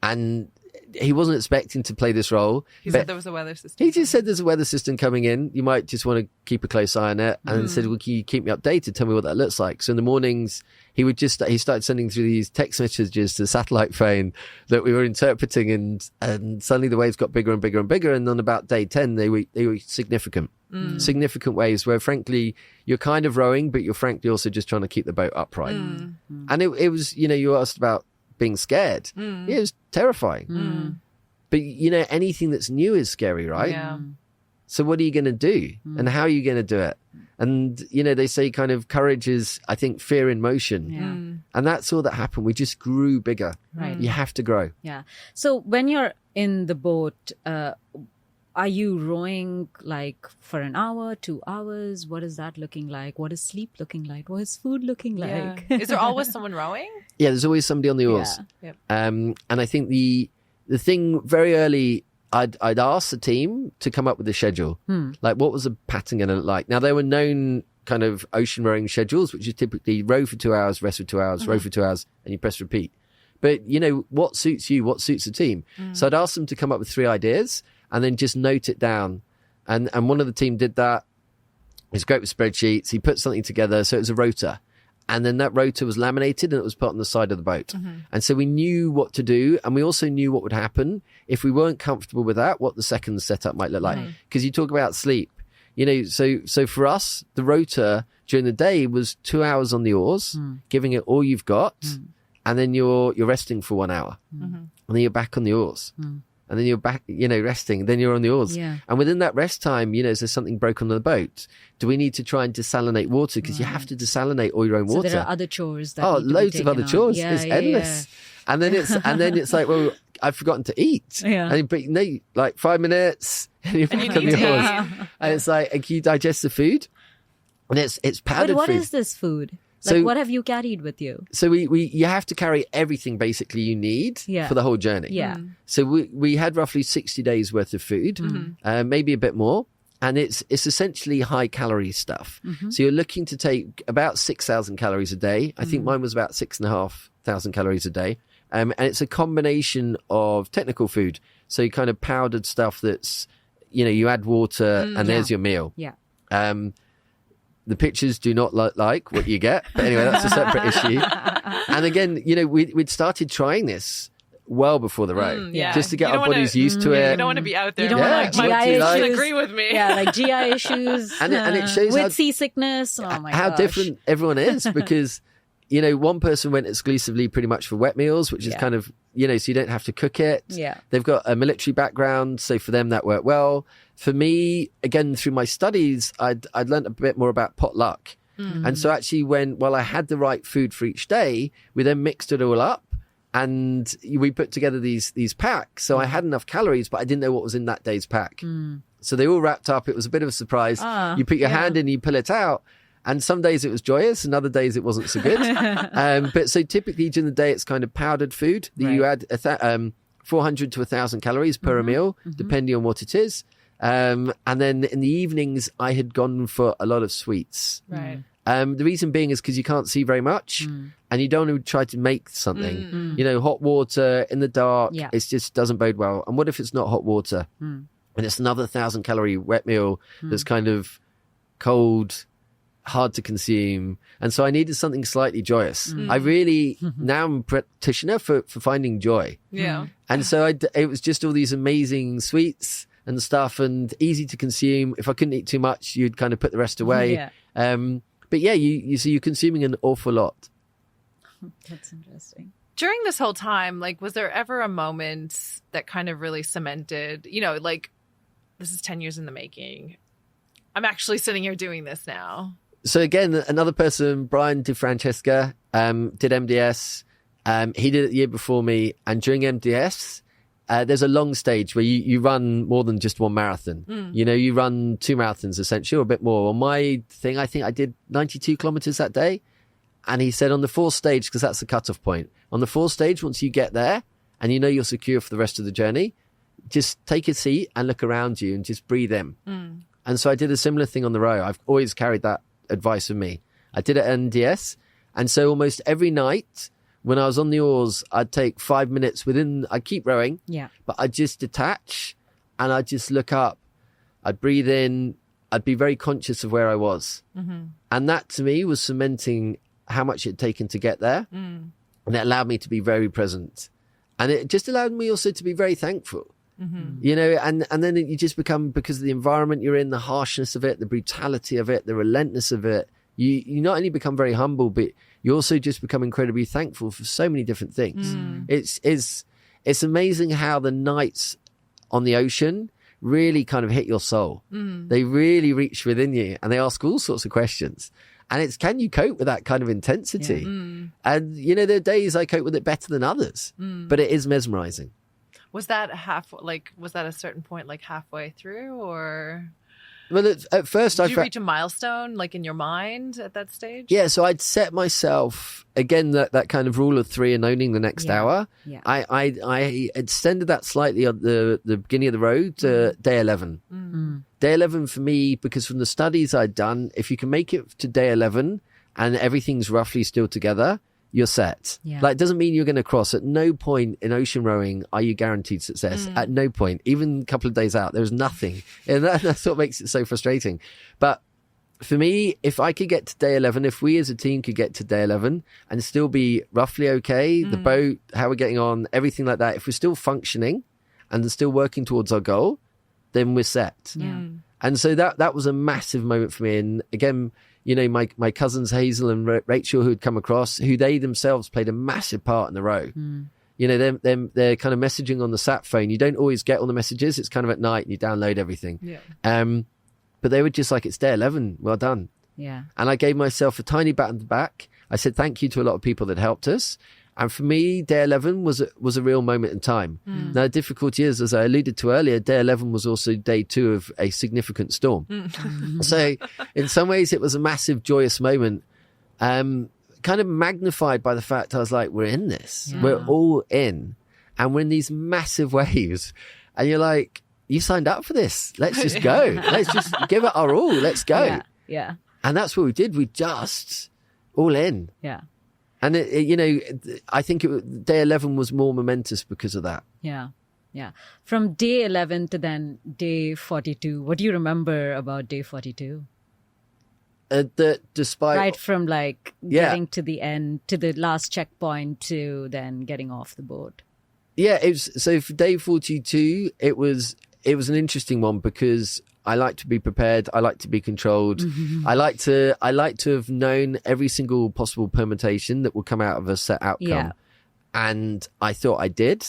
And he wasn't expecting to play this role. He said there was a weather system. He just said there's a weather system coming in. You might just want to keep a close eye on it. And said, well, can you keep me updated? Tell me what that looks like. So in the mornings, he started sending through these text messages to the satellite phone that we were interpreting, and suddenly the waves got bigger and bigger and bigger. And on about day 10, they were significant. Significant waves where, frankly, you're kind of rowing, but you're frankly also just trying to keep the boat upright. And it was, you know, you asked about being scared. It was terrifying. But, you know, anything that's new is scary, right? So what are you going to do? And how are you going to do it? And, you know, they say kind of courage is, I think, fear in motion. And that's all that happened. We just grew bigger. You have to grow. So when you're in the boat, are you rowing like for an hour, 2 hours? What is that looking like? What is sleep looking like? What is food looking like? Is there always someone rowing? Yeah, there's always somebody on the oars. And I think the thing very early, I'd asked the team to come up with a schedule. Like, what was the pattern going to look like? Now, there were known kind of ocean rowing schedules, which is typically row for 2 hours, rest for 2 hours, row for 2 hours, and you press repeat. But, you know, what suits you? What suits the team? So I'd asked them to come up with 3 ideas and then just note it down. And one of the team did that. He's great with spreadsheets. He put something together. So it was a rotor. And then that rotor was laminated and it was put on the side of the boat. And so we knew what to do. And we also knew what would happen if we weren't comfortable with that, what the second setup might look like. Because you talk about sleep. You know, so for us, the rotor during the day was 2 hours on the oars, giving it all you've got. and then you're resting for 1 hour, and then you're back on the oars. And then you're back, resting. Then you're on the oars. Yeah. And within that rest time, is there something broke on the boat? Do we need to try and desalinate water? Because you have to desalinate all your own water. So there are other chores that need to be loads of other taken on. chores. Yeah, It's yeah, endless. yeah. And then it's like, well, I've forgotten to eat. Yeah. But like 5 minutes, and you're back on the oars. And it's like, and can you digest the food? And it's powdered But what food. is this food? So- What have you carried with you? So you have to carry everything basically you need for the whole journey. Yeah. So we had roughly 60 days worth of food, maybe a bit more. And it's essentially high calorie stuff. So you're looking to take about 6,000 calories a day. I think mine was about 6,500 calories a day. And it's a combination of technical food. So you kind of powdered stuff that's, you add water and there's your meal. Yeah. The pictures do not look like what you get. But anyway, that's a separate issue. And again, we'd started trying this well before the row. Just to get our bodies used to it. You don't want to be out there. You don't want my GI GI issues. agree with me. Yeah, like GI issues. And it shows with how- seasickness. Oh my how gosh. different everyone is because one person went exclusively pretty much for wet meals, which is kind of so you don't have to cook it. Yeah. They've got a military background, so for them that worked well. For me, again, through my studies, I'd learned a bit more about potluck. And so actually while I had the right food for each day, we then mixed it all up and we put together these packs. So I had enough calories, but I didn't know what was in that day's pack. So they all wrapped up. It was a bit of a surprise. You put your hand in, you pull it out. And some days it was joyous and other days it wasn't so good. But so typically during the day, it's kind of powdered food that you add 400 to 1,000 calories per meal, depending on what it is. And then in the evenings, I had gone for a lot of sweets. Right. The reason being is because you can't see very much and you don't want to try to make something. Hot water in the dark, it just doesn't bode well. And what if it's not hot water? And it's another 1,000 calorie wet meal that's kind of cold, hard to consume. And so I needed something slightly joyous. I really, now I'm a practitioner for finding joy. Yeah. And so it was just all these amazing sweets and stuff and easy to consume. If I couldn't eat too much, you'd kind of put the rest away. Yeah. But yeah, you're consuming an awful lot. That's interesting. During this whole time, was there ever a moment that kind of really cemented, this is 10 years in the making. I'm actually sitting here doing this now. So again, another person, Brian DeFrancesca, did MDS. He did it the year before me. And during MDS, there's a long stage where you run more than just one marathon. You run 2 marathons essentially, or a bit more. On my thing, I think I did 92 kilometers that day. And he said on the 4th stage, because that's the cutoff point, on the 4th stage, once you get there and you're secure for the rest of the journey, just take a seat and look around you and just breathe in. And so I did a similar thing on the row. I've always carried that advice with me. I did it at NDS. And so almost every night when I was on the oars, I'd take 5 minutes I'd keep rowing, but I'd just detach and I'd just look up. I'd breathe in. I'd be very conscious of where I was. And that to me was cementing how much it had taken to get there. And it allowed me to be very present. And it just allowed me also to be very thankful. And then you just become, because of the environment you're in, the harshness of it, the brutality of it, the relentlessness of it, you not only become very humble, but you also just become incredibly thankful for so many different things. It's amazing how the nights on the ocean really kind of hit your soul. They really reach within you and they ask all sorts of questions. And it's, can you cope with that kind of intensity? And, there are days I cope with it better than others, but it is mesmerizing. Was that was that a certain point, halfway through, or? Well, at first Did you reach a milestone, in your mind at that stage? Yeah, so I'd set myself, again, that kind of rule of 3 and owning the next hour. Yeah. I extended that slightly at the beginning of the road to day 11. Day 11 for me, because from the studies I'd done, if you can make it to day 11 and everything's roughly still together, you're set. Yeah. It doesn't mean you're going to cross. At no point in ocean rowing are you guaranteed success. At no point, even a couple of days out, there's nothing. And that's what makes it so frustrating. But for me, if I could get to day 11, if we as a team could get to day 11 and still be roughly okay, the boat, how we're getting on, everything like that, if we're still functioning and still working towards our goal, then we're set. Yeah. And so that was a massive moment for me. And again, my cousins Hazel and Rachel, who had come across, who they themselves played a massive part in the row. They're kind of messaging on the sat phone. You don't always get all the messages. It's kind of at night and you download everything. But they were just like, it's day 11. Well done. Yeah. And I gave myself a tiny pat on the back. I said thank you to a lot of people that helped us. And for me, day 11 was a real moment in time. Now, the difficulty is, as I alluded to earlier, day 11 was also day 2 of a significant storm. So in some ways, it was a massive, joyous moment, kind of magnified by the fact I was like, we're in this. Yeah. We're all in. And we're in these massive waves. And you're like, you signed up for this. Let's just go. Let's just give it our all. Let's go. Yeah. And that's what we did. We just all in. Yeah. And, I think day 11 was more momentous because of that. Yeah. Yeah. From day 11 to then day 42, what do you remember about day 42? That despite... Right from getting to the end, to the last checkpoint, to then getting off the boat. Yeah. So for day 42, it was an interesting one because I like to be prepared. I like to be controlled. I like to have known every single possible permutation that will come out of a set outcome. Yeah. And I thought I did.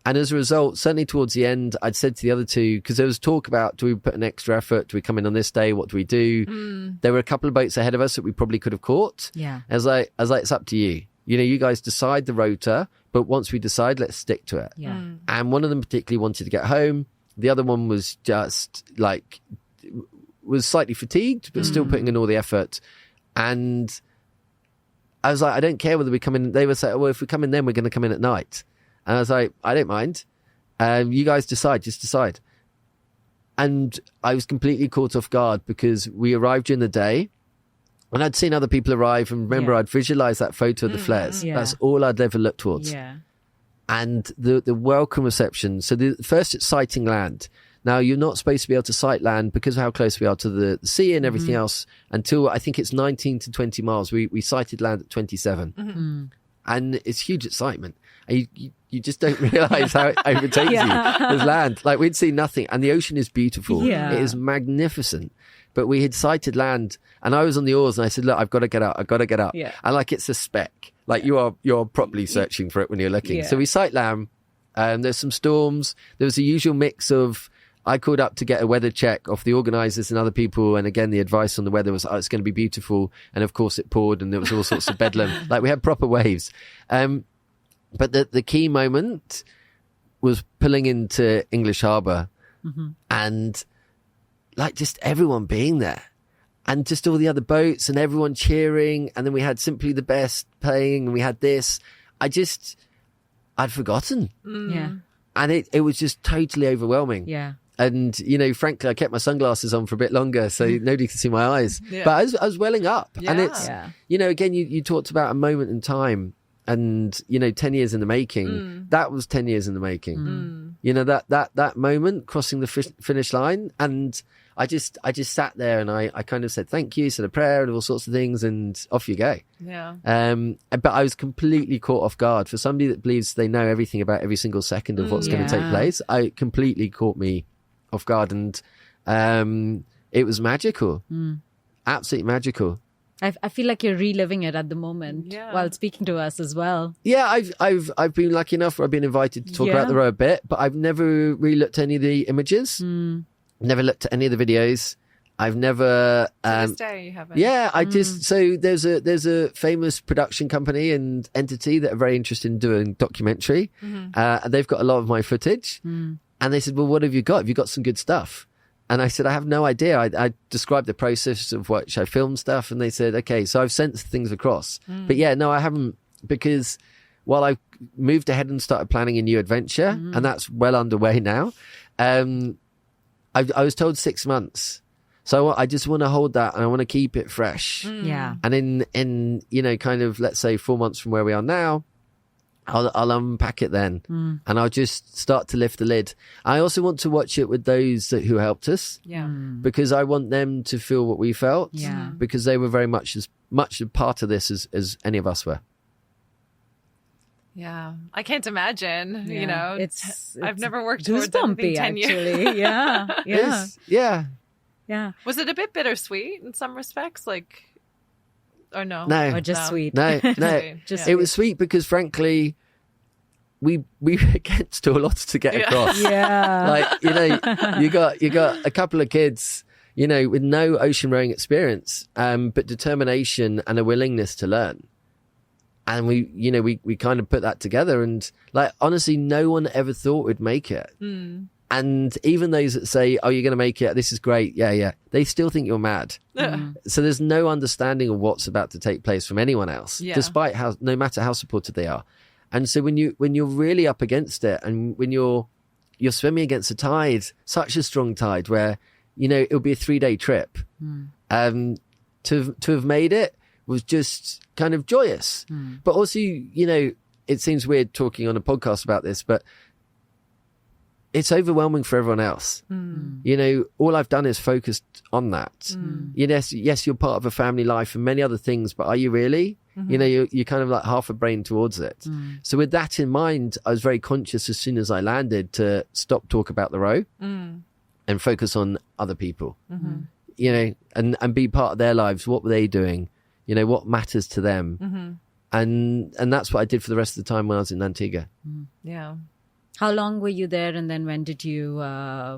And as a result, certainly towards the end, I'd said to the other two, because there was talk about, do we put an extra effort? Do we come in on this day? What do we do? There were a couple of boats ahead of us that we probably could have caught. Yeah. I was like, it's up to you. You guys decide the rota, but once we decide, let's stick to it. Yeah. And one of them particularly wanted to get home. The other one was just was slightly fatigued, but still putting in all the effort. And I was like, I don't care whether we come in. They were saying, well, if we come in then, we're going to come in at night. And I was like, I don't mind. You guys decide, just decide. And I was completely caught off guard because we arrived during the day and I'd seen other people arrive. And remember, I'd visualized that photo of the flares. Yeah. That's all I'd ever looked towards. Yeah. And the welcome reception. So first it's sighting land. Now, you're not supposed to be able to sight land because of how close we are to the sea and everything else until I think it's 19 to 20 miles. We sighted land at 27. And it's huge excitement. And you just don't realize how it overtakes you. There's land. Like, we'd seen nothing. And the ocean is beautiful. Yeah. It is magnificent. But we had sighted land and I was on the oars and I said, look, I've got to get out. Yeah. And it's a speck. You're properly searching for it when you're looking. Yeah. So we sight land. There's some storms. There was a usual mix of, I called up to get a weather check off the organisers and other people. And again, the advice on the weather was, it's going to be beautiful. And of course it poured and there was all sorts of bedlam. We had proper waves. But the key moment was pulling into English Harbour and just everyone being there. And just all the other boats and everyone cheering. And then we had Simply the Best playing and we had this. I'd forgotten. Yeah. And it was just totally overwhelming. Yeah. And, frankly, I kept my sunglasses on for a bit longer so nobody could see my eyes. Yeah. But I was welling up. Yeah. And it's, again, you talked about a moment in time and, 10 years in the making. That was 10 years in the making. That moment crossing the finish line. And I just sat there and I kind of said thank you, said a prayer and all sorts of things, and off you go. Yeah. But I was completely caught off guard. For somebody that believes they know everything about every single second of what's going to take place, it completely caught me off guard, and it was magical, absolutely magical. I feel like you're reliving it at the moment while speaking to us as well. Yeah, I've been lucky enough where I've been invited to talk about the row a bit, but I've never really looked at any of the images. Never looked at any of the videos. I've never. To this day, you haven't. Yeah, I just. So there's a famous production company and entity that are very interested in doing documentary. They've got a lot of my footage, and they said, "Well, what have you got? Have you got some good stuff?" And I said, "I have no idea." I described the process of which I filmed stuff, and they said, "Okay, so I've sent things across." But yeah, no, I haven't, because while I moved ahead and started planning a new adventure, and that's well underway now. I was told 6 months. So I just want to hold that and I want to keep it fresh. Yeah. And in kind of, let's say 4 months from where we are now, I'll unpack it then and I'll just start to lift the lid. I also want to watch it with those who helped us. Yeah. Because I want them to feel what we felt. Yeah. Because they were very much as much a part of this as any of us were. Yeah, I can't imagine. It's I've never worked towards anything 10 years. Actually. Yeah. Yeah. Was it a bit bittersweet in some respects? Like, or no? No. Or just sweet. No, no. Sweet. Just It was sweet because, frankly, we get to a lot to get across. Yeah. Like, you know, you got a couple of kids, you know, with no ocean rowing experience, but determination and a willingness to learn. And we kind of put that together, and like, honestly, no one ever thought we'd make it. And even those that say, oh, you're going to make it, this is great. Yeah. They still think you're mad. So there's no understanding of what's about to take place from anyone else, despite no matter how supported they are. And so when you're really up against it, and when you're swimming against a tide, such a strong tide where, you know, it'll be a 3-day trip, to have made it was just kind of joyous. But also, you know, it seems weird talking on a podcast about this, but it's overwhelming for everyone else. You know, all I've done is focused on that. Yes, you're part of a family life and many other things, but are you really? You know, you're kind of like half a brain towards it. So with that in mind, I was very conscious as soon as I landed to stop talk about the row and focus on other people, you know, and be part of their lives. What were they doing? You know, what matters to them? And that's what I did for the rest of the time when I was in Antigua. Yeah. How long were you there, and then when did you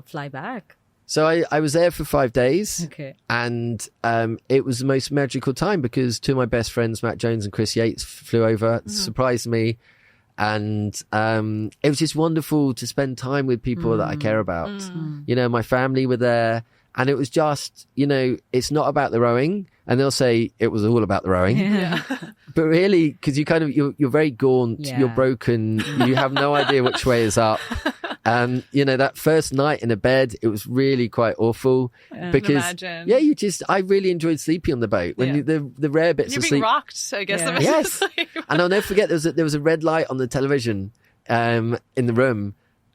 fly back? So I was there for 5 days. Okay. And it was the most magical time because two of my best friends, Matt Jones and Chris Yates, flew over, surprised me. And it was just wonderful to spend time with people that I care about. You know, my family were there. And it was just, you know, it's not about the rowing. And they'll say it was all about the rowing. But really, because you're very gaunt, you're broken, you have no idea which way is up. You know, that first night in a bed, it was really quite awful. Because, I really enjoyed sleeping on the boat. When the rare bits of sleep. You're being rocked, I guess. Yeah. Yes. And I'll never forget, there was a red light on the television in the room.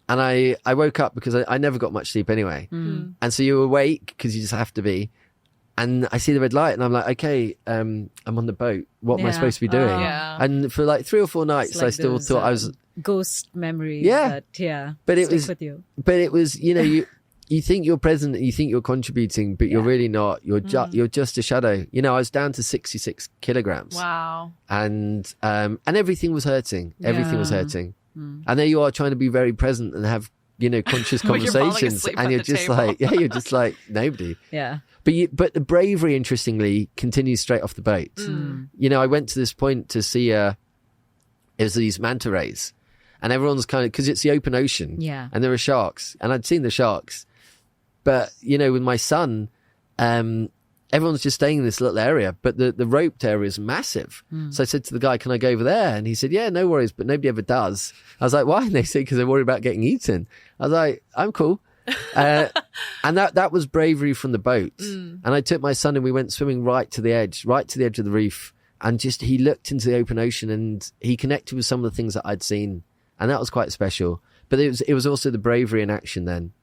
And I woke up because I never got much sleep anyway. And so you're awake because you just have to be. And I see the red light and I'm like, okay, I'm on the boat. What am I supposed to be doing? And for like 3 or 4 nights, Like I still thought I was... Ghost memories. Yeah. But it was, with you. but it was, you know, you think you're present and you think you're contributing, but you're really not. You're just a shadow. You know, I was down to 66 kilograms. Wow. And everything was hurting. Everything was hurting. And there you are trying to be very present and have, you know, conscious conversations, and you're just like, you're just like nobody. Yeah. But the bravery, interestingly, continues straight off the boat. You know, I went to this point to see it was these manta rays, and everyone's kind of, because it's the open ocean, and there are sharks, and I'd seen the sharks, but you know, with my son, everyone's just staying in this little area, but the roped area is massive. So I said to the guy, can I go over there? And he said, yeah, no worries, but nobody ever does. I was like, why? And they said, because they're worried about getting eaten. I was like, I'm cool. And that was bravery from the boat. And I took my son and we went swimming right to the edge of the reef. And just, he looked into the open ocean and he connected with some of the things that I'd seen. And that was quite special. But it was also the bravery in action then.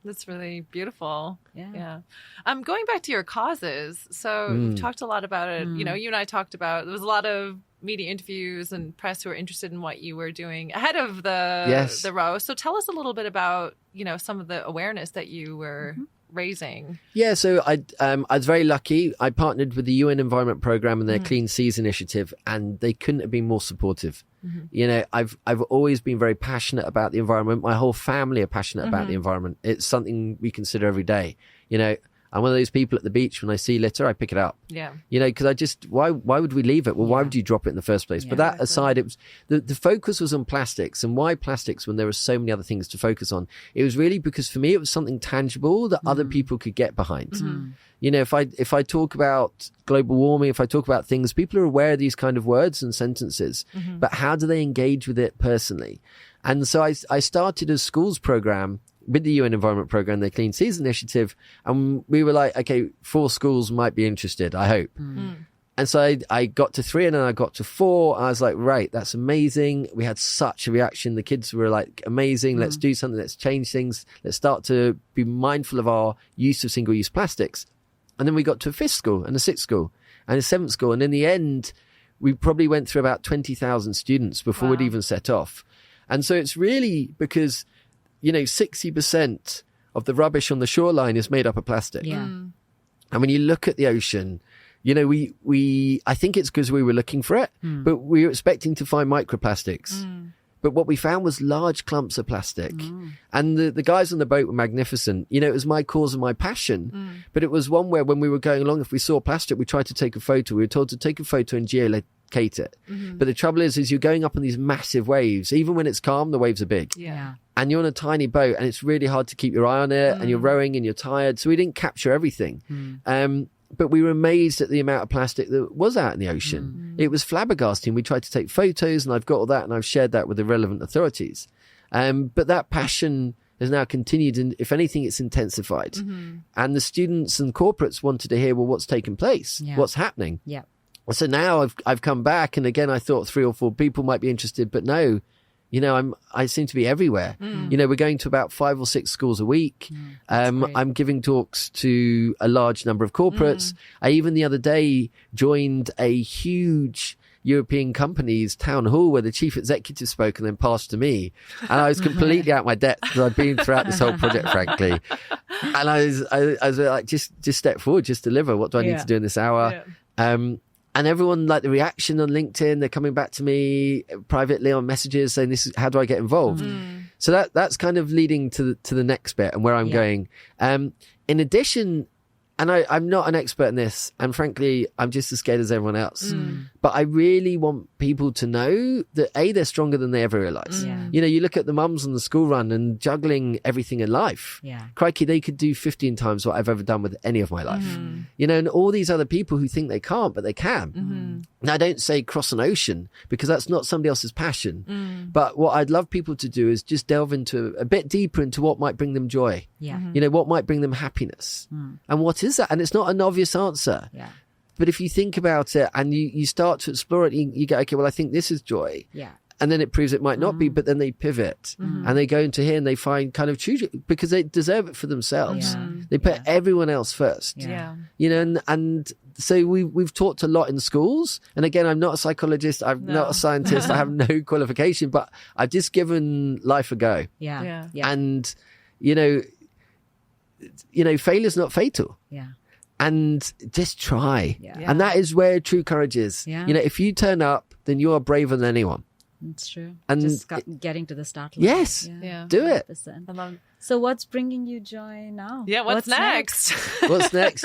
That's really beautiful. Yeah. Going back to your causes. So we've talked a lot about it. You know, you and I talked about, there was a lot of media interviews and press who were interested in what you were doing ahead of the row. So tell us a little bit about, you know, some of the awareness that you were raising. Yeah, so I was very lucky. I partnered with the UN Environment Programme and their Clean Seas initiative, and they couldn't have been more supportive. You know, I've always been very passionate about the environment. My whole family are passionate about the environment. It's something we consider every day. You know, I'm one of those people at the beach, when I see litter, I pick it up. Yeah. You know, because I just, why would we leave it? Well, why would you drop it in the first place? But that aside, it was, the focus was on plastics. And why plastics when there were so many other things to focus on? It was really because for me, it was something tangible that other people could get behind. You know, if I talk about global warming, if I talk about things, people are aware of these kind of words and sentences, but how do they engage with it personally? And so I started a schools program with the UN Environment Programme, the Clean Seas Initiative, and we were like, okay, 4 schools might be interested, I hope. And so I got to 3 and then I got to 4. I was like, right, that's amazing. We had such a reaction. The kids were like, amazing. Let's do something. Let's change things. Let's start to be mindful of our use of single-use plastics. And then we got to a 5th school and a 6th school and a 7th school. And in the end, we probably went through about 20,000 students before we'd even set off. And so it's really because, you know, 60% of the rubbish on the shoreline is made up of plastic. Yeah. Mm. And when you look at the ocean, you know, I think it's because we were looking for it, but we were expecting to find microplastics. But what we found was large clumps of plastic. And the guys on the boat were magnificent. You know, it was my cause and my passion. But it was one where when we were going along, if we saw plastic, we tried to take a photo. We were told to take a photo and geolocate it. But the trouble is you're going up on these massive waves. Even when it's calm, the waves are big. Yeah. And you're on a tiny boat and it's really hard to keep your eye on it and you're rowing and you're tired. So we didn't capture everything. But we were amazed at the amount of plastic that was out in the ocean. It was flabbergasting. We tried to take photos and I've got all that and I've shared that with the relevant authorities. But that passion has now continued and if anything, it's intensified. And the students and corporates wanted to hear, well, what's taken place? Yeah. What's happening? Yeah. So now I've come back and again, I thought 3 or 4 people might be interested, but no, you know, I seem to be everywhere. You know, we're going to about 5 or 6 schools a week. Great. I'm giving talks to a large number of corporates. I even the other day joined a huge European company's town hall where the chief executive spoke and then passed to me. And I was completely out my depth because I've been throughout this whole project, frankly. And I was like, just step forward, just deliver. What do I need to do in this hour? And everyone, like the reaction on LinkedIn, they're coming back to me privately on messages saying, "This is how do I get involved?" So that's kind of leading to the next bit and where I'm going. In addition, and I'm not an expert in this, and frankly, I'm just as scared as everyone else. But I really want people to know that they're stronger than they ever realize. You know, you look at the mums on the school run and juggling everything in life. Crikey, they could do 15 times what I've ever done with any of my life. You know, and all these other people who think they can't, but they can. Now, I don't say cross an ocean because that's not somebody else's passion. But what I'd love people to do is just delve into a bit deeper into what might bring them joy. You know, what might bring them happiness. And what is that? And it's not an obvious answer. But if you think about it and you start to explore it, you go, okay, well, I think this is joy. And then it proves it might not be, but then they pivot and they go into here and they find kind of choose because they deserve it for themselves. They put everyone else first. You know, and so we've talked a lot in schools. And again, I'm not a psychologist. I'm not a scientist. I have no qualification, but I've just given life a go. And, you know, failure's not fatal. And just try. And that is where true courage is. You know, if you turn up, then you are braver than anyone. It's true. And just getting to the start line. Yes. Do it. 100%. So what's bringing you joy now? What's next? What's next?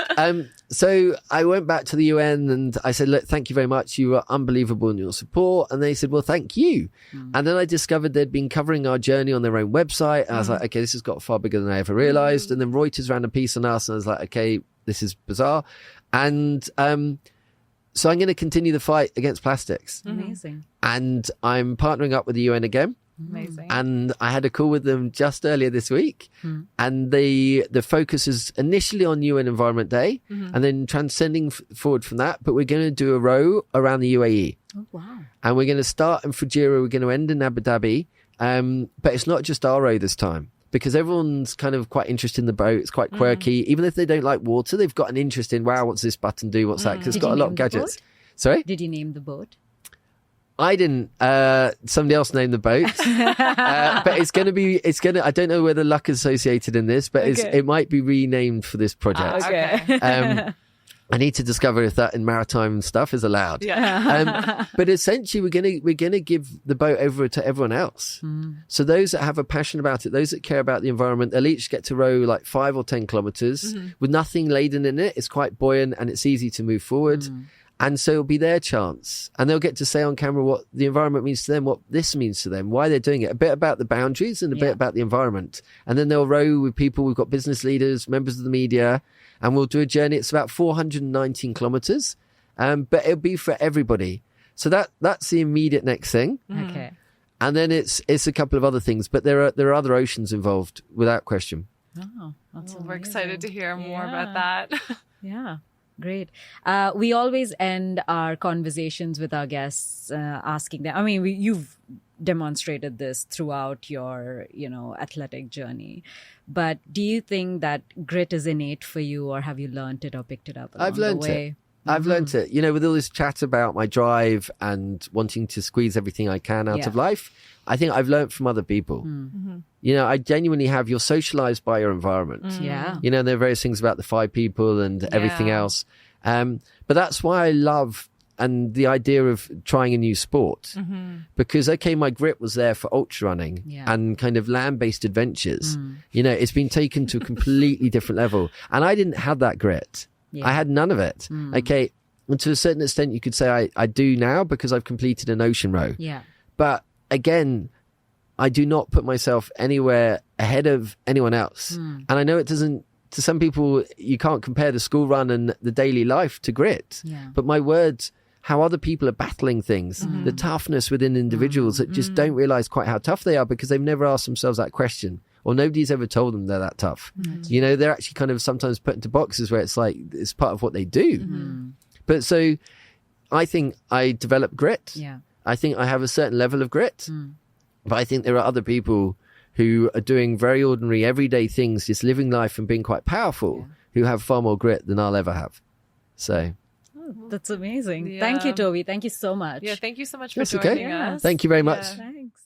So I went back to the UN and I said, look, thank you very much. You were unbelievable in your support. And they said, well, thank you. And then I discovered they'd been covering our journey on their own website. And I was like, okay, this has got far bigger than I ever realized. And then Reuters ran a piece on us and I was like, okay, this is bizarre. And so I'm going to continue the fight against plastics. Amazing. And I'm partnering up with the UN again. Amazing. And I had a call with them just earlier this week. And the focus is initially on UN Environment Day and then transcending forward from that. But we're going to do a row around the UAE. Oh, wow. And we're going to start in Fujairah. We're going to end in Abu Dhabi. But it's not just our row this time. Because everyone's kind of quite interested in the boat. It's quite quirky. Even if they don't like water, they've got an interest in, wow, what's this button do? What's that? Because it's got a lot of gadgets. Sorry? Did you name the boat? I didn't. Somebody else named the boat. But I don't know whether luck is associated in this, but it might be renamed for this project. I need to discover if that in maritime stuff is allowed. But essentially, we're gonna give the boat over to everyone else. So those that have a passion about it, those that care about the environment, they'll each get to row like 5 or 10 kilometers with nothing laden in it. It's quite buoyant and it's easy to move forward. And so it'll be their chance. And they'll get to say on camera what the environment means to them, what this means to them, why they're doing it, a bit about the boundaries and a bit about the environment. And then they'll row with people. We've got business leaders, members of the media, and we'll do a journey. It's about 419 kilometers, but it'll be for everybody. So that's the immediate next thing. Okay. And then it's a couple of other things, but there are other oceans involved without question. Oh, that's We're excited to hear more about that. Yeah. Great. We always end our conversations with our guests asking them. I mean, you've demonstrated this throughout your, athletic journey. But do you think that grit is innate for you, or have you learned it or picked it up along I've learned the way? I've learned it. You know, with all this chat about my drive and wanting to squeeze everything I can out of life, I think I've learned from other people. You know, I genuinely have, you're socialized by your environment. Yeah. You know, there are various things about the 5 people and everything else. But that's why I love and the idea of trying a new sport. Because, okay, my grit was there for ultra running and kind of land-based adventures. You know, it's been taken to a completely different level. And I didn't have that grit. I had none of it. Okay. And to a certain extent, you could say I do now because I've completed an ocean row. Yeah. But again, I do not put myself anywhere ahead of anyone else. And I know it doesn't, to some people, you can't compare the school run and the daily life to grit. But my words, how other people are battling things, the toughness within individuals that just don't realize quite how tough they are because they've never asked themselves that question. Or nobody's ever told them they're that tough. You know, they're actually kind of sometimes put into boxes where it's like, it's part of what they do. But so I think I developed grit. I think I have a certain level of grit. But I think there are other people who are doing very ordinary, everyday things, just living life and being quite powerful, who have far more grit than I'll ever have. So. That's amazing. Thank you, Toby. Thank you so much. Yeah, thank you so much for That's joining okay. us. Thank you very much. Thanks.